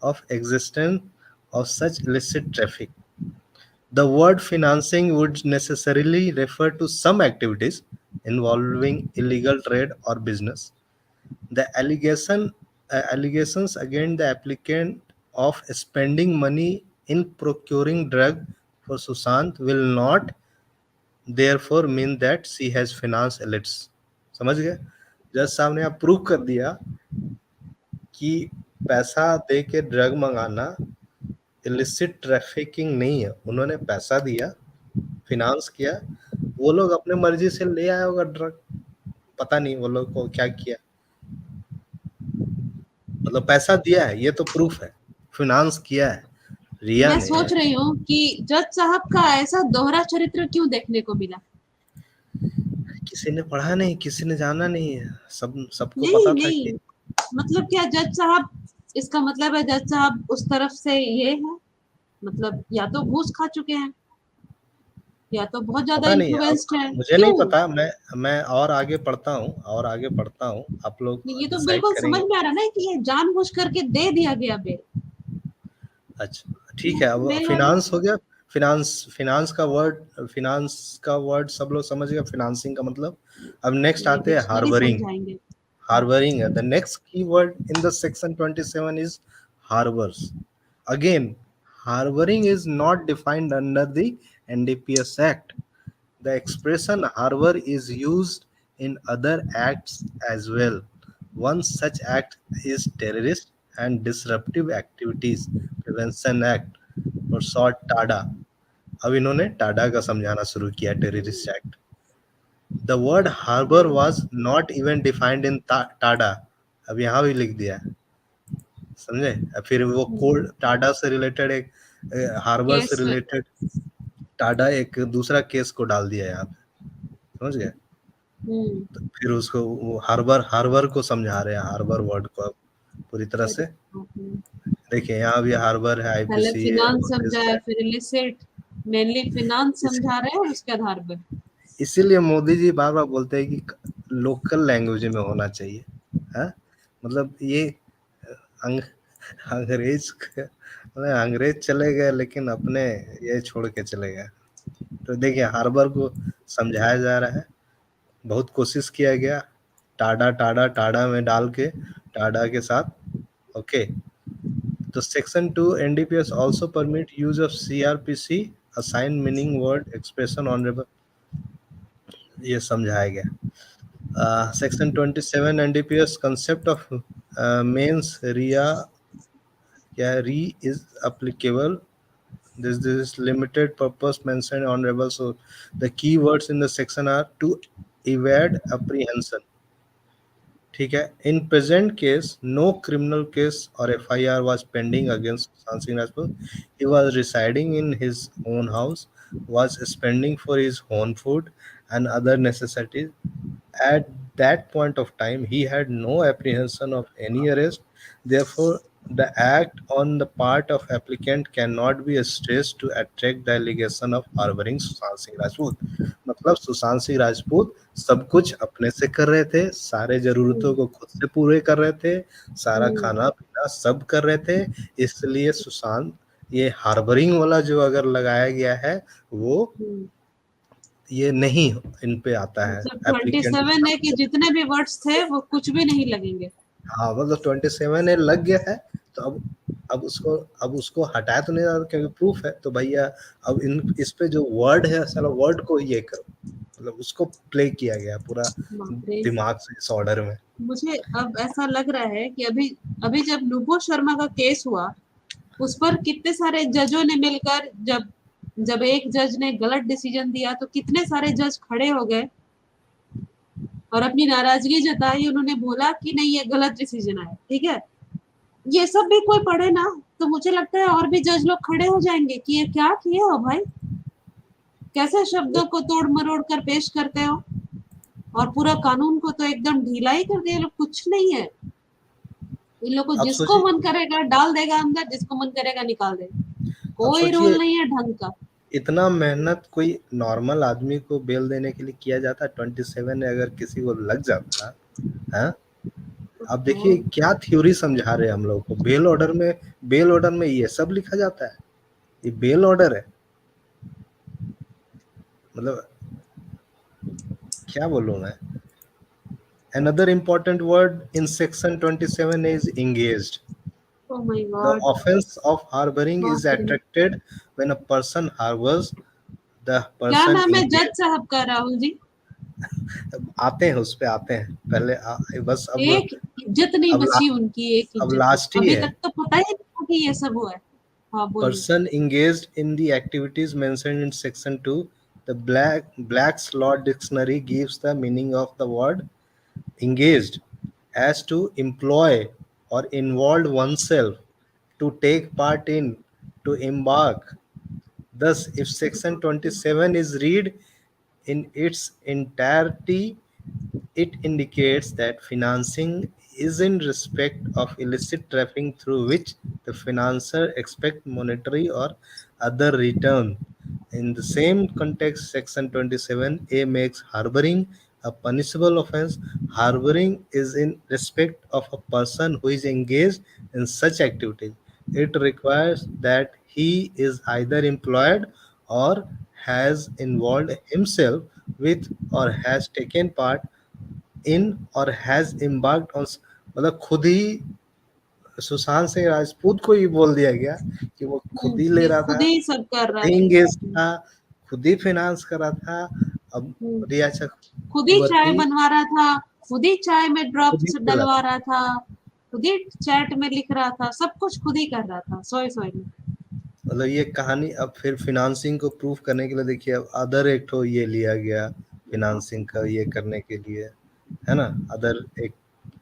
of existence of such illicit traffic. The word financing would necessarily refer to some activities involving illegal trade or business. The allegations against the applicant of spending money in procuring drug for Sushant will not therefore mean that she has finance elites। समझ गए। जज साहब ने prove कर दिया कि पैसा दे के ड्रग मंगाना इलिसिट ट्रैफिकिंग नहीं है। उन्होंने पैसा दिया, फिनांस किया, वो लोग अपने मर्जी से ले आया होगा ड्रग, पता नहीं वो लोग को क्या किया, मतलब पैसा दिया है ये तो प्रूफ है, फिनांस किया है रिया मैं ने। सोच रही हूँ कि जज साहब का ऐसा दोहरा चरित्र क्यों देखने को मिला। किसी ने पढ़ा नहीं, किसी ने जाना नहीं है, सबको नहीं पता था कि नहीं, मतलब क्या जज साहब, इसका मतलब है जज साहब उस तरफ से ये है, मतलब या तो घूस खा चुके हैं। या तो बहुत ज्यादा पता नहीं, अब इन्फ्लुएंस्ड है, मुझे नहीं क्यों? पता, मैं और आगे पढ़ता हूँ, और आगे पढ़ता हूँ, आप लोग ये तो डिसाइड बिल्कुल समझ करेंगे। में आ रहा ना कि ये जानबूझ करके दे दिया गया बेल। अच्छा ठीक है, अब बेल वाला। फिनांस हो गया। फिनांस, फिनांस का वर्ड सब लोग समझ गए, फिनांसिंग का मतलब। अब नेक्स्ट नहीं, आते हैं डिक्शनरी हार्बरिंग। समझाएंगे। Harboring. The next keyword in the section 27 is harbors. Again, harboring is not defined under the NDPS Act. The expression harbor is used in other acts as well. One such act is Terrorist and Disruptive Activities Prevention Act, or short TADA. अब इन्होंने TADA का समझाना शुरू किया, terrorist act. The word harbour was not even defined in TADA. अब यहाँ भी लिख दिया, समझे। फिर वो कोड टाडा से रिलेटेड एक, हार्बर से केस। रिलेटेड टाडा एक दूसरा केस को डाल दिया यहाँ पे, समझ गए। हम्म। तो फिर उसको वो हार्बर हार्बर को समझा रहे हैं, हार्बर वर्ड को अब पूरी तरह अरे से। बाप रे। देखिए यहाँ भी हार्बर है, पहले आईपीसी है, फिनांस नोटिस समझाया, है। फिर इलिसिट, मेनली फिनांस इस, समझा रहे हैं, और उसके आधार पर। इसीलिए मोदी जी बार बार बोलते हैं कि लोकल लैंग्वेज में होना चाहिए, है। मतलब ये अंग, अंग्रेज मतलब अंग्रेज चले गए लेकिन अपने ये छोड़ के चले गए। तो देखिए हार्बर को समझाया जा रहा है, बहुत कोशिश किया गया, टाडा टाडा टाडा में डाल के, टाडा के साथ। ओके, तो section 2 NDPS also permit use of CrPC assign meaning word expression honourable, ये समझाया गया। Section 27 NDPS concept of mains रिया, क्या री is applicable. This is limited purpose mentioned honorable. So the key words in the section are to evade apprehension. ठीक है। In present case, no criminal case or FIR was pending against Sushant Singh Rajput. He was residing in his own house, was spending for his own food and other necessities. At that point of time, he had no apprehension of any arrest. Therefore, the act on the part of applicant cannot be stressed to attract the allegation of harboring Sushant Singh Rajput. मतलब सुशांत सिंह राजपूत सब कुछ अपने से कर रहे थे, सारे जरूरतों को खुद से पूरे कर रहे थे, सारा खाना पीना सब कर रहे थे। इसलिए सुशांत, ये हार्बरिंग वाला जो अगर लगाया गया है, वो ये नहीं इन पे आता है मतलब एप्लीकेंट। 27 है कि जितने भी वर्ड्स थे वो कुछ भी नहीं लगेंगे। हाँ मतलब 27 ए लग गया है। तो अब उसको हटाया तो नहीं जा रहा क्योंकि प्रूफ है, तो भैया अब इस पे जो वर्ड है, सारा वर्ड को ये करो, मतलब उसको प्ले किया गया पूरा बाप रे। दिमाग से इस ऑर्डर में। मुझे अब ऐसा लग रहा है कि अभी अभी जब नुपुर शर्मा का केस हुआ, उस पर कितने सारे जजों ने मिलकर, जब जब एक जज ने गलत डिसीजन दिया तो कितने सारे जज खड़े हो गए और अपनी नाराजगी जताई। उन्होंने बोला कि नहीं, ये गलत डिसीजन आया, ठीक है। ये सब भी कोई पढ़े ना, तो मुझे लगता है और भी जज लोग खड़े हो जाएंगे कि ये क्या किए हो भाई, कैसे शब्दों को तोड़ मरोड़ कर पेश करते हो, और पूरा कानून को तो एकदम ढीला ही कर दिया। लोग कुछ नहीं है, इन लोग को अब जिसको सोचिए, मन करेगा डाल देगा अंदर, जिसको मन करेगा निकाल देगा। अब कोई सोचिए रूल नहीं है ढंग का। इतना मेहनत कोई नॉर्मल आदमी को बेल देने के लिए किया जाता है, 27 अगर किसी को लग जाता है। आप देखिए क्या थ्योरी समझा रहे हैं हम लोग को, बेल ऑर्डर में, बेल ऑर्डर में ये सब लिखा जाता है, ये बेल ऑर्डर है। मतलब क्या बोलूं मैं। Another important word in section 27 is engaged. Oh my The God. offense of harboring is बाप रे। attracted when a person harbors the क्या person नाम है जज engaged। साहब का, राहुल जी? आते हैं उस पे, आते हैं पहले बस एक इज्जत नहीं अब ला, बची उनकी, एक अब इज्जत नहीं, लास्ट ही अभी है। तक तो पता ही नहीं था कि ये सब हुआ है। हाँ बोलिए। Person engaged in the activities mentioned in section 2, the Black's Law Dictionary gives the meaning of the word engaged as to employ or involve oneself, to take part in, to embark. Thus, if section 27 is read in its entirety, it indicates that financing is in respect of illicit trafficking through which the financer expects monetary or other return. In the same context, Section 27A makes harboring a punishable offense. Harboring is in respect of a person who is engaged in such activities. It requires that he is either employed or has involved himself with or has taken part इन और has embarked on, मतलब खुद ही सुशांत सिंह राजपूत को ही बोल दिया गया कि वो खुद ही ले ये रहा था, खुद ही सब कर खुद रहा ही था। इंगेज था, खुद ही फाइनेंस कर रहा था। अब हम्म, रिया खुद ही चाय चक्रवर्ती बनवा रहा था, खुद ही चाय में खुद ही ड्रॉप्स बोला डलवा था। रहा था, खुद ही चैट में लिख रहा था, सब कुछ खुद ही कर रहा था, सोए सोए में। मतलब ये कहानी अब फिर फिनांसिंग को प्रूव करने के लिए देखिए अब अदर एक तो ये लिया गया फिनांसिंग का ये करने के लिए, है ना, अदर एक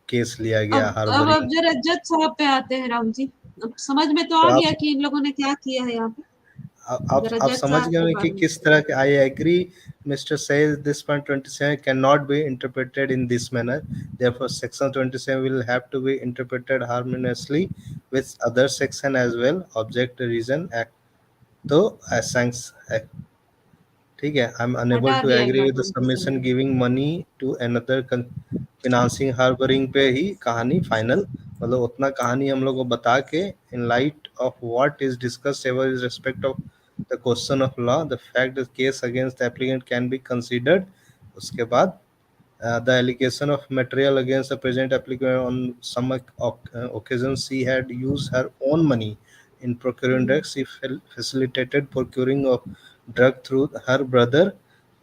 केस लिया गया अब हार्बरिंग। जरा जज साहब पे आते हैं राहुल जी। अब समझ में तो तो आ आप गया कि इन लोगों ने क्या किया है यहाँ पे। जरा आप जज समझ साहब गए के होंगे कि बारे में। किस तरह के I agree mister says this point 27 can not be interpreted in this manner therefore section 27 will have to be interpreted harmoniously with other section as well object reason act. तो एसेंस, ठीक है, आई एम अनेबल हटा to दिया agree गया with the 27। Submission giving money to another financing harbouring पे ही कहानी final, मतलब उतना कहानी हम लोग को बता के in light of what is discussed ever is respect of the question of law the fact the case against the applicant can be considered. उसके बाद the allegation of material against the present applicant on some occasions she had used her own money in procuring drugs. She facilitated procuring of drug through her brother,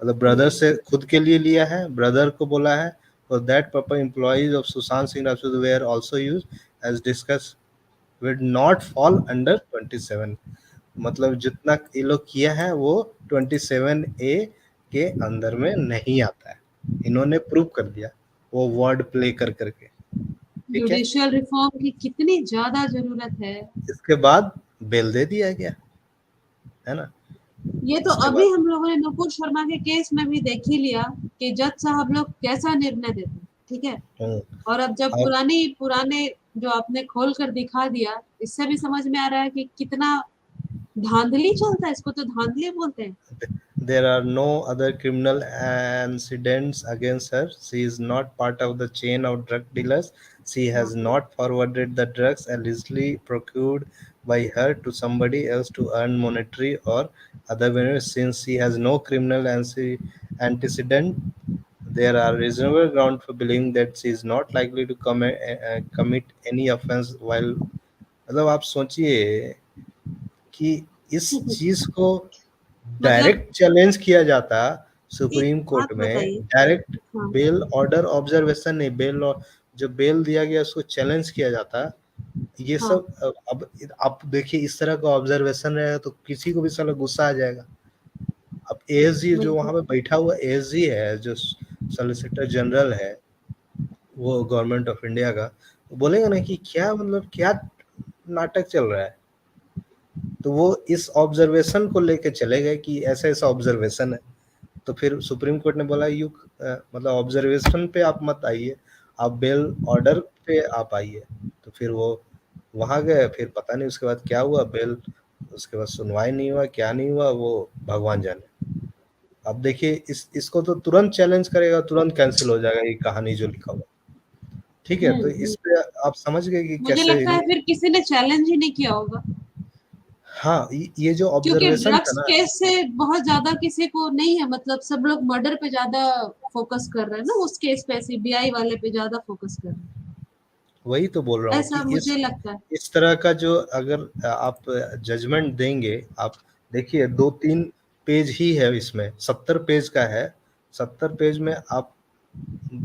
मतलब brother से खुद के लिए लिया है, brother को बोला है। For that purpose, employees of Sushant Singh Rajput were also used as discussed would not fall under 27, मतलब जितना ये लोग किया है वो 27A के अंदर में नहीं आता है, इन्होंने प्रूव कर दिया वो वर्ड प्ले कर करके। ठीक है, जुडिशियल रिफॉर्म की कितनी ज्यादा जरूरत है। इसके बाद बेल दे दिया गया, है ना। ये तो इसके अभी बाद हम लोगों ने नुपुर शर्मा के केस में भी देख ही लिया कि जज साहब लोग कैसा निर्णय देते हैं, ठीक है। हम्म, और अब जब अब पुरानी पुराने जो आपने खोल कर दिखा दिया, इससे भी समझ में आ रहा है कि कितना धांधली चलता है, इसको तो धांधली बोलते हैं। there are no other criminal incidents against her. She is not part of the chain of drug dealers. She has not forwarded the drugs allegedly procured by her to somebody else to earn monetary or other benefits. Since she has no criminal antecedent, there are reasonable grounds for believing that she is not likely to commit any offense while, मतलब आप सोचिए कि इस चीज को मतलब direct challenge किया जाता एक सुप्रीम कोर्ट बात में, बताइए। डायरेक्ट हाँ। बेल ऑर्डर ऑब्जर्वेशन नहीं, बेल जो बेल दिया गया उसको चैलेंज किया जाता। ये हाँ। सब अब आप देखिए इस तरह का ऑब्जर्वेशन रहेगा तो किसी को भी साला गुस्सा आ जाएगा। अब एएसजी जो वहां बिल्कुल। पे बैठा हुआ एएसजी है जो सॉलिसिटर जनरल है वो गवर्नमेंट ऑफ इंडिया का, वो बोलेगा ना कि क्या मतलब क्या नाटक चल रहा है, तो वो इस ऑब्जर्वेशन को लेके चले गए कि ऐसा ऐसा ऑब्जर्वेशन है। तो फिर सुप्रीम कोर्ट ने बोला मतलब ऑब्जर्वेशन पे आप मत आइए, आप बेल ऑर्डर पे आप आइए। तो फिर वो वहां गए, फिर पता नहीं उसके बाद क्या हुआ, बेल उसके बाद सुनवाई नहीं हुआ, क्या नहीं हुआ वो भगवान जाने। अब देखिए इसको तो तुरंत चैलेंज करेगा, तुरंत कैंसिल हो जाएगा ये कहानी जो लिखा हुआ। ठीक है, तो हम्म। इस पे आप समझ गए कि मुझे कैसे लगता है फिर किसी ने चैलेंज ही नहीं किया होगा, हाँ ये जो क्योंकि ऑब्जर्वेशन था ड्रग्स ना, केस से बहुत ज्यादा किसी को नहीं है, मतलब सब लोग मर्डर पे ज्यादा फोकस कर रहे हैं ना, उस केस पे सीबीआई वाले पे ज्यादा फोकस कर रहे वही तो बोल रहा हैं, हूँ कि ऐसा मुझे लगता है। इस तरह का जो अगर आप जजमेंट देंगे, आप देखिए 2-3 पेज ही है, इसमें 70 पेज का है। 70 पेज में आप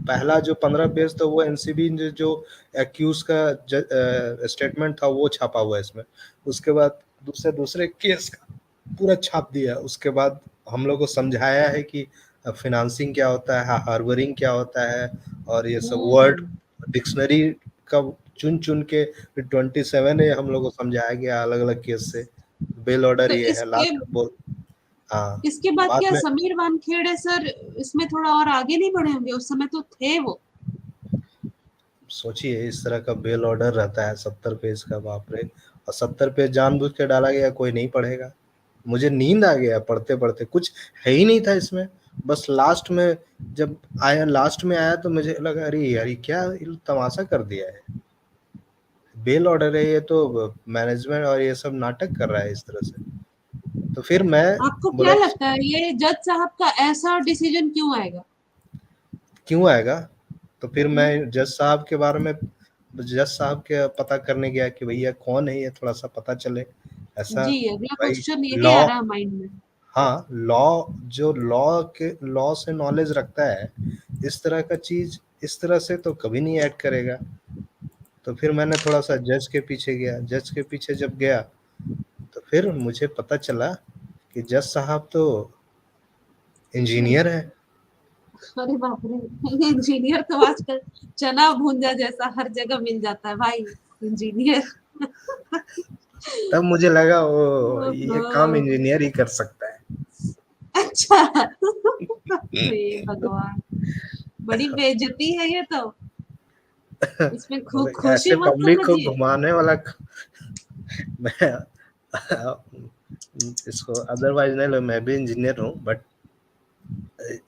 पहला जो 15 पेज था वो एनसीबी ने जो एक्यूज का स्टेटमेंट था वो छापा हुआ है इसमें। उसके बाद दूसरे दूसरे केस का पूरा छाप दिया। उसके बाद हम लोग को समझाया है कि फिनांसिंग क्या होता है, हार्बरिंग क्या होता है, और ये सब वर्ड हम्म। डिक्शनरी का चुन चुन के फिर 27 है हम लोग को समझाया गया अलग अलग केस से। बेल ऑर्डर तो ये है इसके लास्ट बोल। हाँ, इसके बाद बाद क्या में समीर वानखेड़े सर इसमें थोड़ा और आगे नहीं बढ़े होंगे, उस समय तो थे वो। सोचिए इस तरह का बेल ऑर्डर रहता है 70 पेज का, बाप रे। और 70 पेज जानबूझ के डाला गया, कोई नहीं पढ़ेगा। मुझे नींद आ गया पढ़ते पढ़ते, कुछ है ही नहीं था इसमें। बस लास्ट में जब आया तो मुझे लगा अरे यार ये क्या तमाशा कर दिया है, बेल ऑर्डर है ये, तो मैनेजमेंट और ये सब नाटक कर रहा है इस तरह से। तो फिर मैं आपको क्या बोला लगता है ये जज साहब का ऐसा डिसीजन क्यों आएगा? क्यों आएगा? तो फिर हम्म, मैं जज साहब के पता करने गया कि भैया कौन है ये, थोड़ा सा पता चले ऐसा। जी अगला भाई क्वेश्चन यही लॉ, आ रहा माइंड में। हाँ लॉ, जो लॉ से नॉलेज रखता है, इस तरह का चीज इस तरह से तो कभी नहीं ऐड करेगा। तो फिर मैंने थोड़ा सा जज के पीछे गया, जज के पीछे जब गया तो फिर मुझे पता चला कि जज साहब तो इंजीनियर है। अरे बाप रे, इंजीनियर तो आजकल चना भूंजा जैसा हर जगह मिल जाता है भाई, इंजीनियर। तब मुझे लगा वो ये काम ओहो, इंजीनियर ही कर सकता है। अच्छा। हे भगवान, बड़ी बेइज्जती है ये तो, इसमें खुशी ऐसे मत पब्लिक को समझिए। घुमाने वाला मैं इसको अदरवाइज नहीं लो, मैं भी इंजीनियर हूँ, बट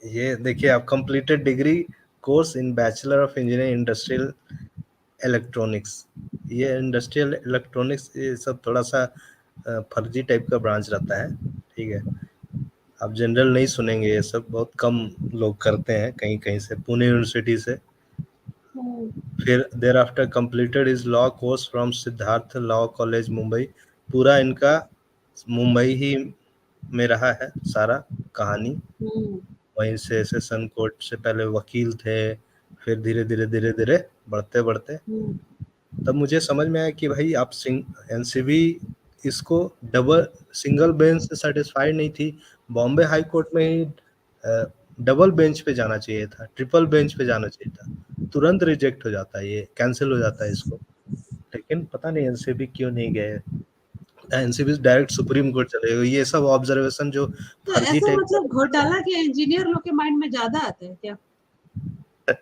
ये देखिए आप completed degree course in bachelor of engineering industrial electronics. ये इंडस्ट्रियल इलेक्ट्रॉनिक्स ये सब थोड़ा सा फर्जी टाइप का ब्रांच रहता है, ठीक है। आप जनरल नहीं सुनेंगे, ये सब बहुत कम लोग करते हैं, कहीं कहीं से, पुणे यूनिवर्सिटी से। फिर there after completed is law course from Siddharth law college Mumbai. पूरा इनका मुंबई ही में रहा है सारा कहानी। हम्म, वहीं से सेशन कोर्ट से पहले वकील थे, फिर धीरे धीरे धीरे धीरे बढ़ते बढ़ते हम्म, तब मुझे समझ में आया कि भाई आप एनसीबी इसको डबल सिंगल बेंच से सेटिस्फाइड नहीं थी, बॉम्बे हाई कोर्ट में ही डबल बेंच पे जाना चाहिए था, ट्रिपल बेंच पे जाना चाहिए था, तुरंत रिजेक्ट हो जाता है, ये कैंसिल हो जाता है इसको। लेकिन पता नहीं एनसीबी क्यों नहीं गए, एनसीबी डायरेक्ट सुप्रीम कोर्ट चले गए। ये सब ऑब्जर्वेशन जो तो फर्जी ऐसा टाइप मतलब घोटाला के इंजीनियर लोग के माइंड में ज्यादा आता है क्या? का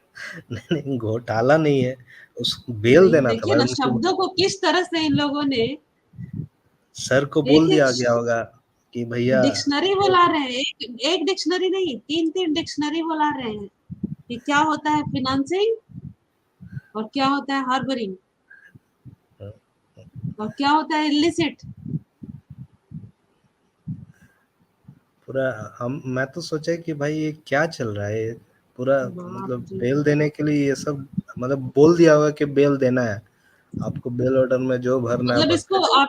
नहीं नहीं घोटाला नहीं है, उस बेल नहीं देना था देखिए भाई ना, उनके। शब्दों को किस तरह से इन लोगों ने सर को एक बोल एक दिया गया होगा कि भैया डिक्शनरी बुला रहे हैं, एक डिक्शनरी नहीं, तीन तीन डिक्शनरी बुला रहे हैं कि क्या होता है फिनांसिंग, और क्या होता है हार्बरिंग, और क्या होता है इलिसिट। पूरा मैं तो सोचा कि भाई ये क्या चल रहा है, ये पूरा बाप मतलब रे, बेल देने के लिए ये सब, मतलब बोल दिया होगा कि बेल देना है, आपको बेल ऑर्डर में जो भरना है मतलब भरते इसको जाओ। आप,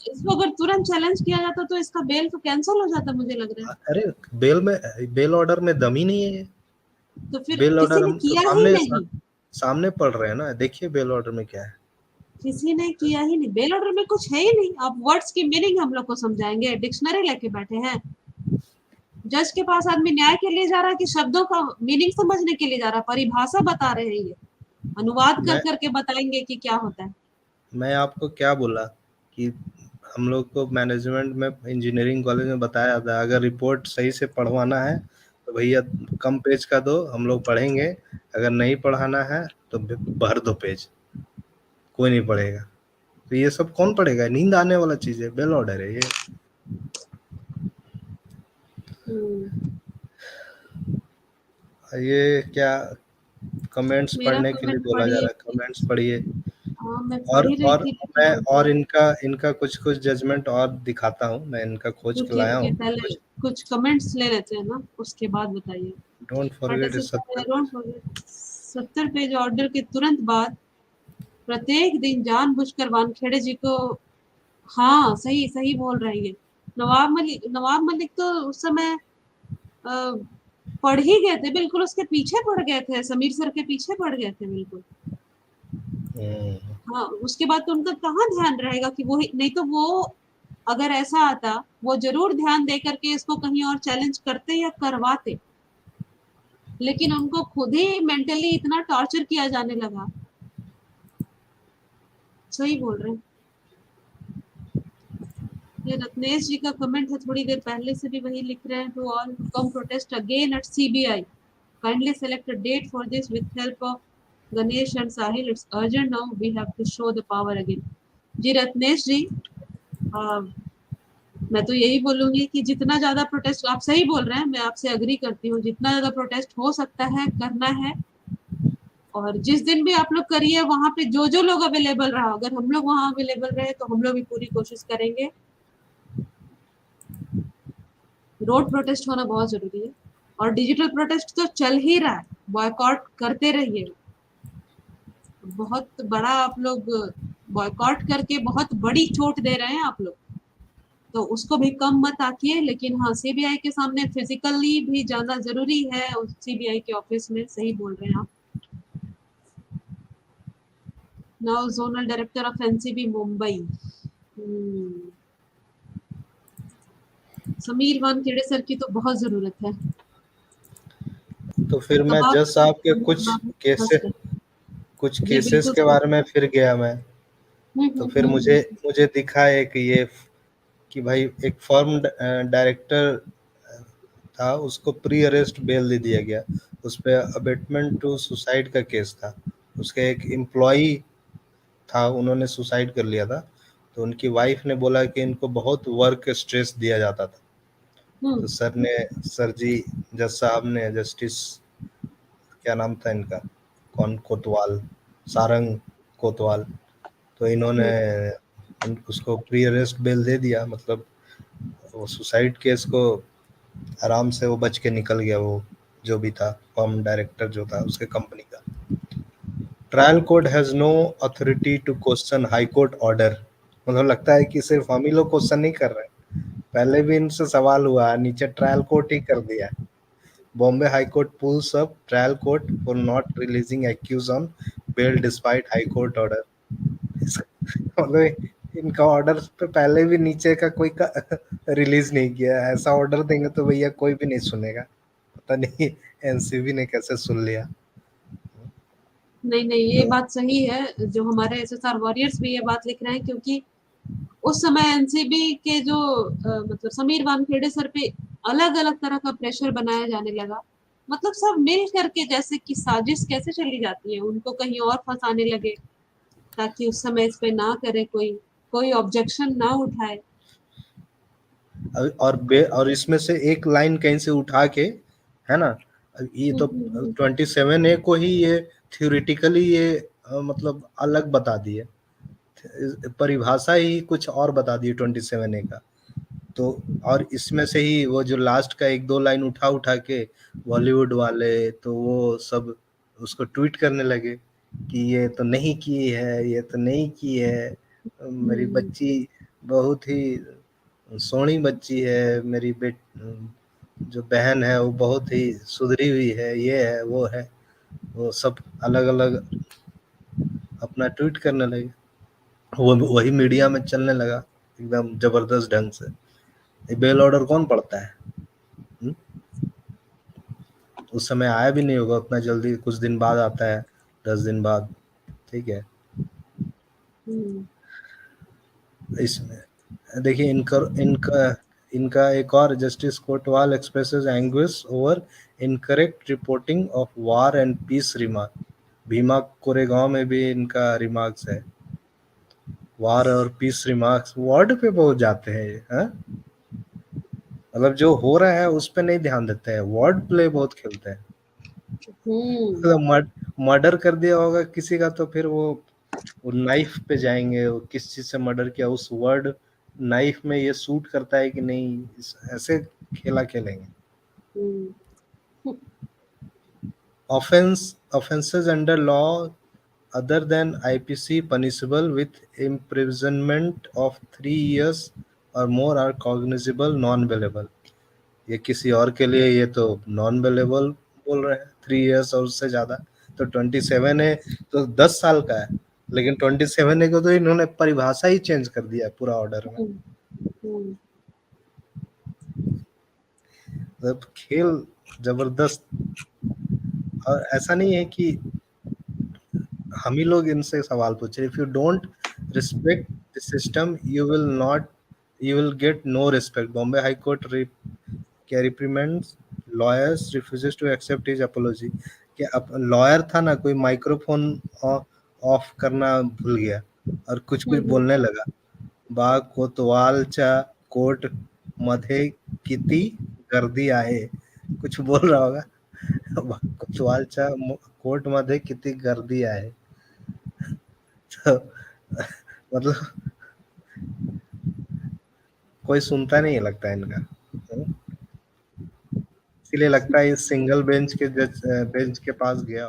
इसको अगर तुरंत चैलेंज किया जाता तो इसका बेल तो कैंसिल हो जाता मुझे लग रहा है। अरे बेल ऑर्डर में दम ही नहीं है ये। तो फिर बेल किसी ऑर्डर ने हम तो किया ही सामने नहीं, सामने पढ़ रहे हैं ना, देखिए बेल ऑर्डर में क्या है। किसी ने किया ही नहीं, बेल ऑर्डर में कुछ है ही नहीं। आप वर्ड्स की मीनिंग हम लोग को समझाएंगे, डिक्शनरी लेके बैठे हैं। जज के पास आदमी न्याय के लिए जा रहा है कि शब्दों का मीनिंग समझने के लिए जा रहा है? परिभाषा बता रहे हैं ये, अनुवाद कर मैं करके बताएंगे कि क्या होता है। मैं आपको क्या बोला कि हम लोग को मैनेजमेंट में इंजीनियरिंग कॉलेज में बताया था अगर रिपोर्ट सही से पढ़वाना है तो भैया कम पेज का दो, हम लोग पढ़ेंगे, अगर नहीं पढ़ाना है तो भर दो पेज, कोई नहीं पढ़ेगा। तो ये सब कौन पढ़ेगा, नींद आने वाला चीज है, बेल ऑर्डर है ये। हम्म, ये क्या कमेंट्स मेरा पढ़ने के लिए कमेंट बोला जा पढ़िए रहा है, कमेंट्स प्लीज। पढ़िए। हाँ मैं पढ़ ही रही और थी मैं लेकिन और इनका इनका कुछ कुछ जजमेंट और दिखाता हूँ, मैं इनका खोज के रुकिए लाया रुकिए, हूँ पहले कुछ। कुछ कमेंट्स ले लेते हैं ना, उसके बाद बताइए। डोंट बट फॉरगेट ऐसे इस सब। डोंट फॉरगेट, 70 पेज ऑर्डर के तुरंत बाद प्रत्येक दिन जानबूझकर वानखेड़े जी को, हाँ सही सही बोल रहे हैं ये। नवाब मलिक तो उस समय अ, पढ़ ही गए थे, बिल्कुल उसके पीछे पड़ गए थे, समीर सर के पीछे पड़ गए थे बिल्कुल। हाँ उसके बाद तो उनका कहाँ ध्यान रहेगा कि वो नहीं तो वो, अगर ऐसा आता वो जरूर ध्यान दे करके इसको कहीं और चैलेंज करते या करवाते, लेकिन उनको खुद ही मेंटली इतना टॉर्चर किया जाने लगा। सही बोल रहे हैं। ये रत्नेश जी का कमेंट है थोड़ी देर पहले से भी वही लिख रहे हैं, to all come protest again at CBI, kindly select a date for this with help of Ganesh and Sahil, it's urgent now, we have to show the power again। जी रत्नेश जी, मैं तो यही बोलूंगी कि जितना ज्यादा प्रोटेस्ट, आप सही बोल रहे हैं, मैं आपसे अग्री करती हूँ, जितना ज्यादा प्रोटेस्ट हो सकता है करना है। और जिस दिन भी आप लोग करिए, वहां पे जो जो लोग अवेलेबल रहा, अगर हम लोग वहां अवेलेबल रहे तो हम लोग भी पूरी कोशिश करेंगे। रोड प्रोटेस्ट होना बहुत जरूरी है। और डिजिटल प्रोटेस्ट तो चल ही रहा है, बॉयकॉट करते रहिए। बहुत बड़ा आप लोग बॉयकॉट करके बहुत बड़ी चोट दे रहे हैं आप लोग, तो उसको भी कम मत आकिए। लेकिन हाँ, सीबीआई के सामने फिजिकली भी जाना जरूरी है, सीबीआई के ऑफिस में, सही बोल रहे हैं आप। Now zonal director of NCB Mumbai, Sameer Wankhede sir की तो बहुत जरूरत है। तो फिर मैं कबाब जज साहब के फर्स्ट है। कुछ जी केसेस बिल्कुल के सर। बारे में फिर गया मैं। तो फिर मुझे मुझे दिखा एक ये कि भाई एक फर्म डायरेक्टर था, उसको प्री अरेस्ट बेल दे दिया गया। उस पे अबेटमेंट टू सुसाइड का केस था। उसके एक एम्प्लॉई था, उन्होंने सुसाइड कर लिया था। तो उनकी वाइफ ने बोला कि इनको बहुत वर्क स्ट्रेस दिया जाता था। तो सर जी, जज साहब ने, जस्टिस क्या नाम था इनका, कौन, कोतवाल, सारंग कोतवाल, तो इन्होंने उसको प्री अरेस्ट बेल दे दिया। मतलब वो सुसाइड केस को आराम से वो बच के निकल गया, वो जो भी था फर्म डायरेक्टर जो था उसके कंपनी का। Trial court has no authority to question high court order. मतलब लगता है कि सिर्फ हम ही लोग क्वेश्चन नहीं कर रहे हैं, पहले भी इनसे सवाल हुआ, नीचे ट्रायल कोर्ट ही कर दिया। Bombay high court pulls up trial court for not releasing accused on bail despite high court order. मतलब इनका ऑर्डर पे पहले भी नीचे का कोई का रिलीज नहीं किया। ऐसा ऑर्डर देंगे तो भैया कोई भी नहीं सुनेगा। पता नहीं एनसीबी ने कैसे सुन लिया। नहीं नहीं, ये तो बात सही है, जो हमारे एसएसआर वॉरियर्स भी ये बात लिख रहे हैं, क्योंकि उस समय एनसीबी के जो मतलब समीर वानखेड़े सर पे अलग अलग तरह का प्रेशर बनाया जाने लगा। मतलब सब मिल करके, जैसे कि साजिश कैसे चली जाती है, उनको कहीं और फंसाने लगे ताकि उस समय इस पे ना करे, कोई कोई ऑब्जेक्शन ना उठाए। और इसमें से एक लाइन कहीं से उठा के, है ना, ये तो हम्म। 27A को ही ये थ्योरेटिकली ये मतलब अलग बता दिए, परिभाषा ही कुछ और बता दी 27A का। तो और इसमें से ही वो जो लास्ट का एक दो लाइन उठा उठा के बॉलीवुड वाले तो वो सब उसको ट्वीट करने लगे कि ये तो नहीं की है, ये तो नहीं की है, मेरी हम्म। बच्ची बहुत ही सोहनी बच्ची है, मेरी जो बहन है वो बहुत ही सुधरी हुई है, ये है वो है, वो सब अलग अलग अपना ट्वीट करने लगे। वो वही मीडिया में चलने लगा एकदम जबरदस्त ढंग से। ये बेल ऑर्डर कौन पढ़ता है? हुँ? उस समय आया भी नहीं होगा उतना जल्दी, कुछ दिन बाद आता है, 10 दिन बाद, ठीक है। हम्म। इसमें देखिए इनका इनका इनका एक और, justice Kotwal expresses anguish over incorrect reporting of war and peace remark. Bhima Koregaon में भी इनका रिमार्क्स है, वार और पीस रिमार्क्स वर्ड पे बहुत जाते हैं ये, हाँ? मतलब जो हो रहा है उस पे नहीं ध्यान देते हैं, वर्ड प्ले बहुत खेलते हैं। हम्म। मतलब मर्डर कर दिया होगा किसी का तो फिर वो नाइफ पे जाएंगे, वो किस चीज से मर्डर किया, उस वर्ड नाइफ में ये सूट करता है कि नहीं, ऐसे खेला खेलेंगे। हम्म। Offenses under law other than IPC punishable with imprisonment of 3 years or more are cognizable non-bailable। ये किसी और के लिए ये तो नॉन बेलेबल बोल रहे हैं, 3 इयर्स और उससे ज्यादा। तो 27A तो 10 साल का है, लेकिन 27A को तो इन्होंने परिभाषा ही चेंज कर दिया है पूरा ऑर्डर में। हम्म। मतलब खेल जबरदस्त। और ऐसा नहीं है कि हम ही लोग इनसे सवाल पूछे, if you don't respect the system you will not, you will get no respect. Bombay high court क्या reprimands lawyers refuses to accept his apology. कि अब लॉयर था ना, कोई माइक्रोफोन ऑफ करना भूल गया और कुछ कुछ हम्म। बोलने लगा, बा कोतवाल चा कोर्ट मध्ये किती गर्दी आहे, कुछ बोल रहा होगा कोतवालच्या कोर्ट मध्ये किती गर्दी आहे तो मतलब कोई सुनता नहीं है लगता है इनका। इसीलिए लगता है इस सिंगल बेंच के जज बेंच के पास गया।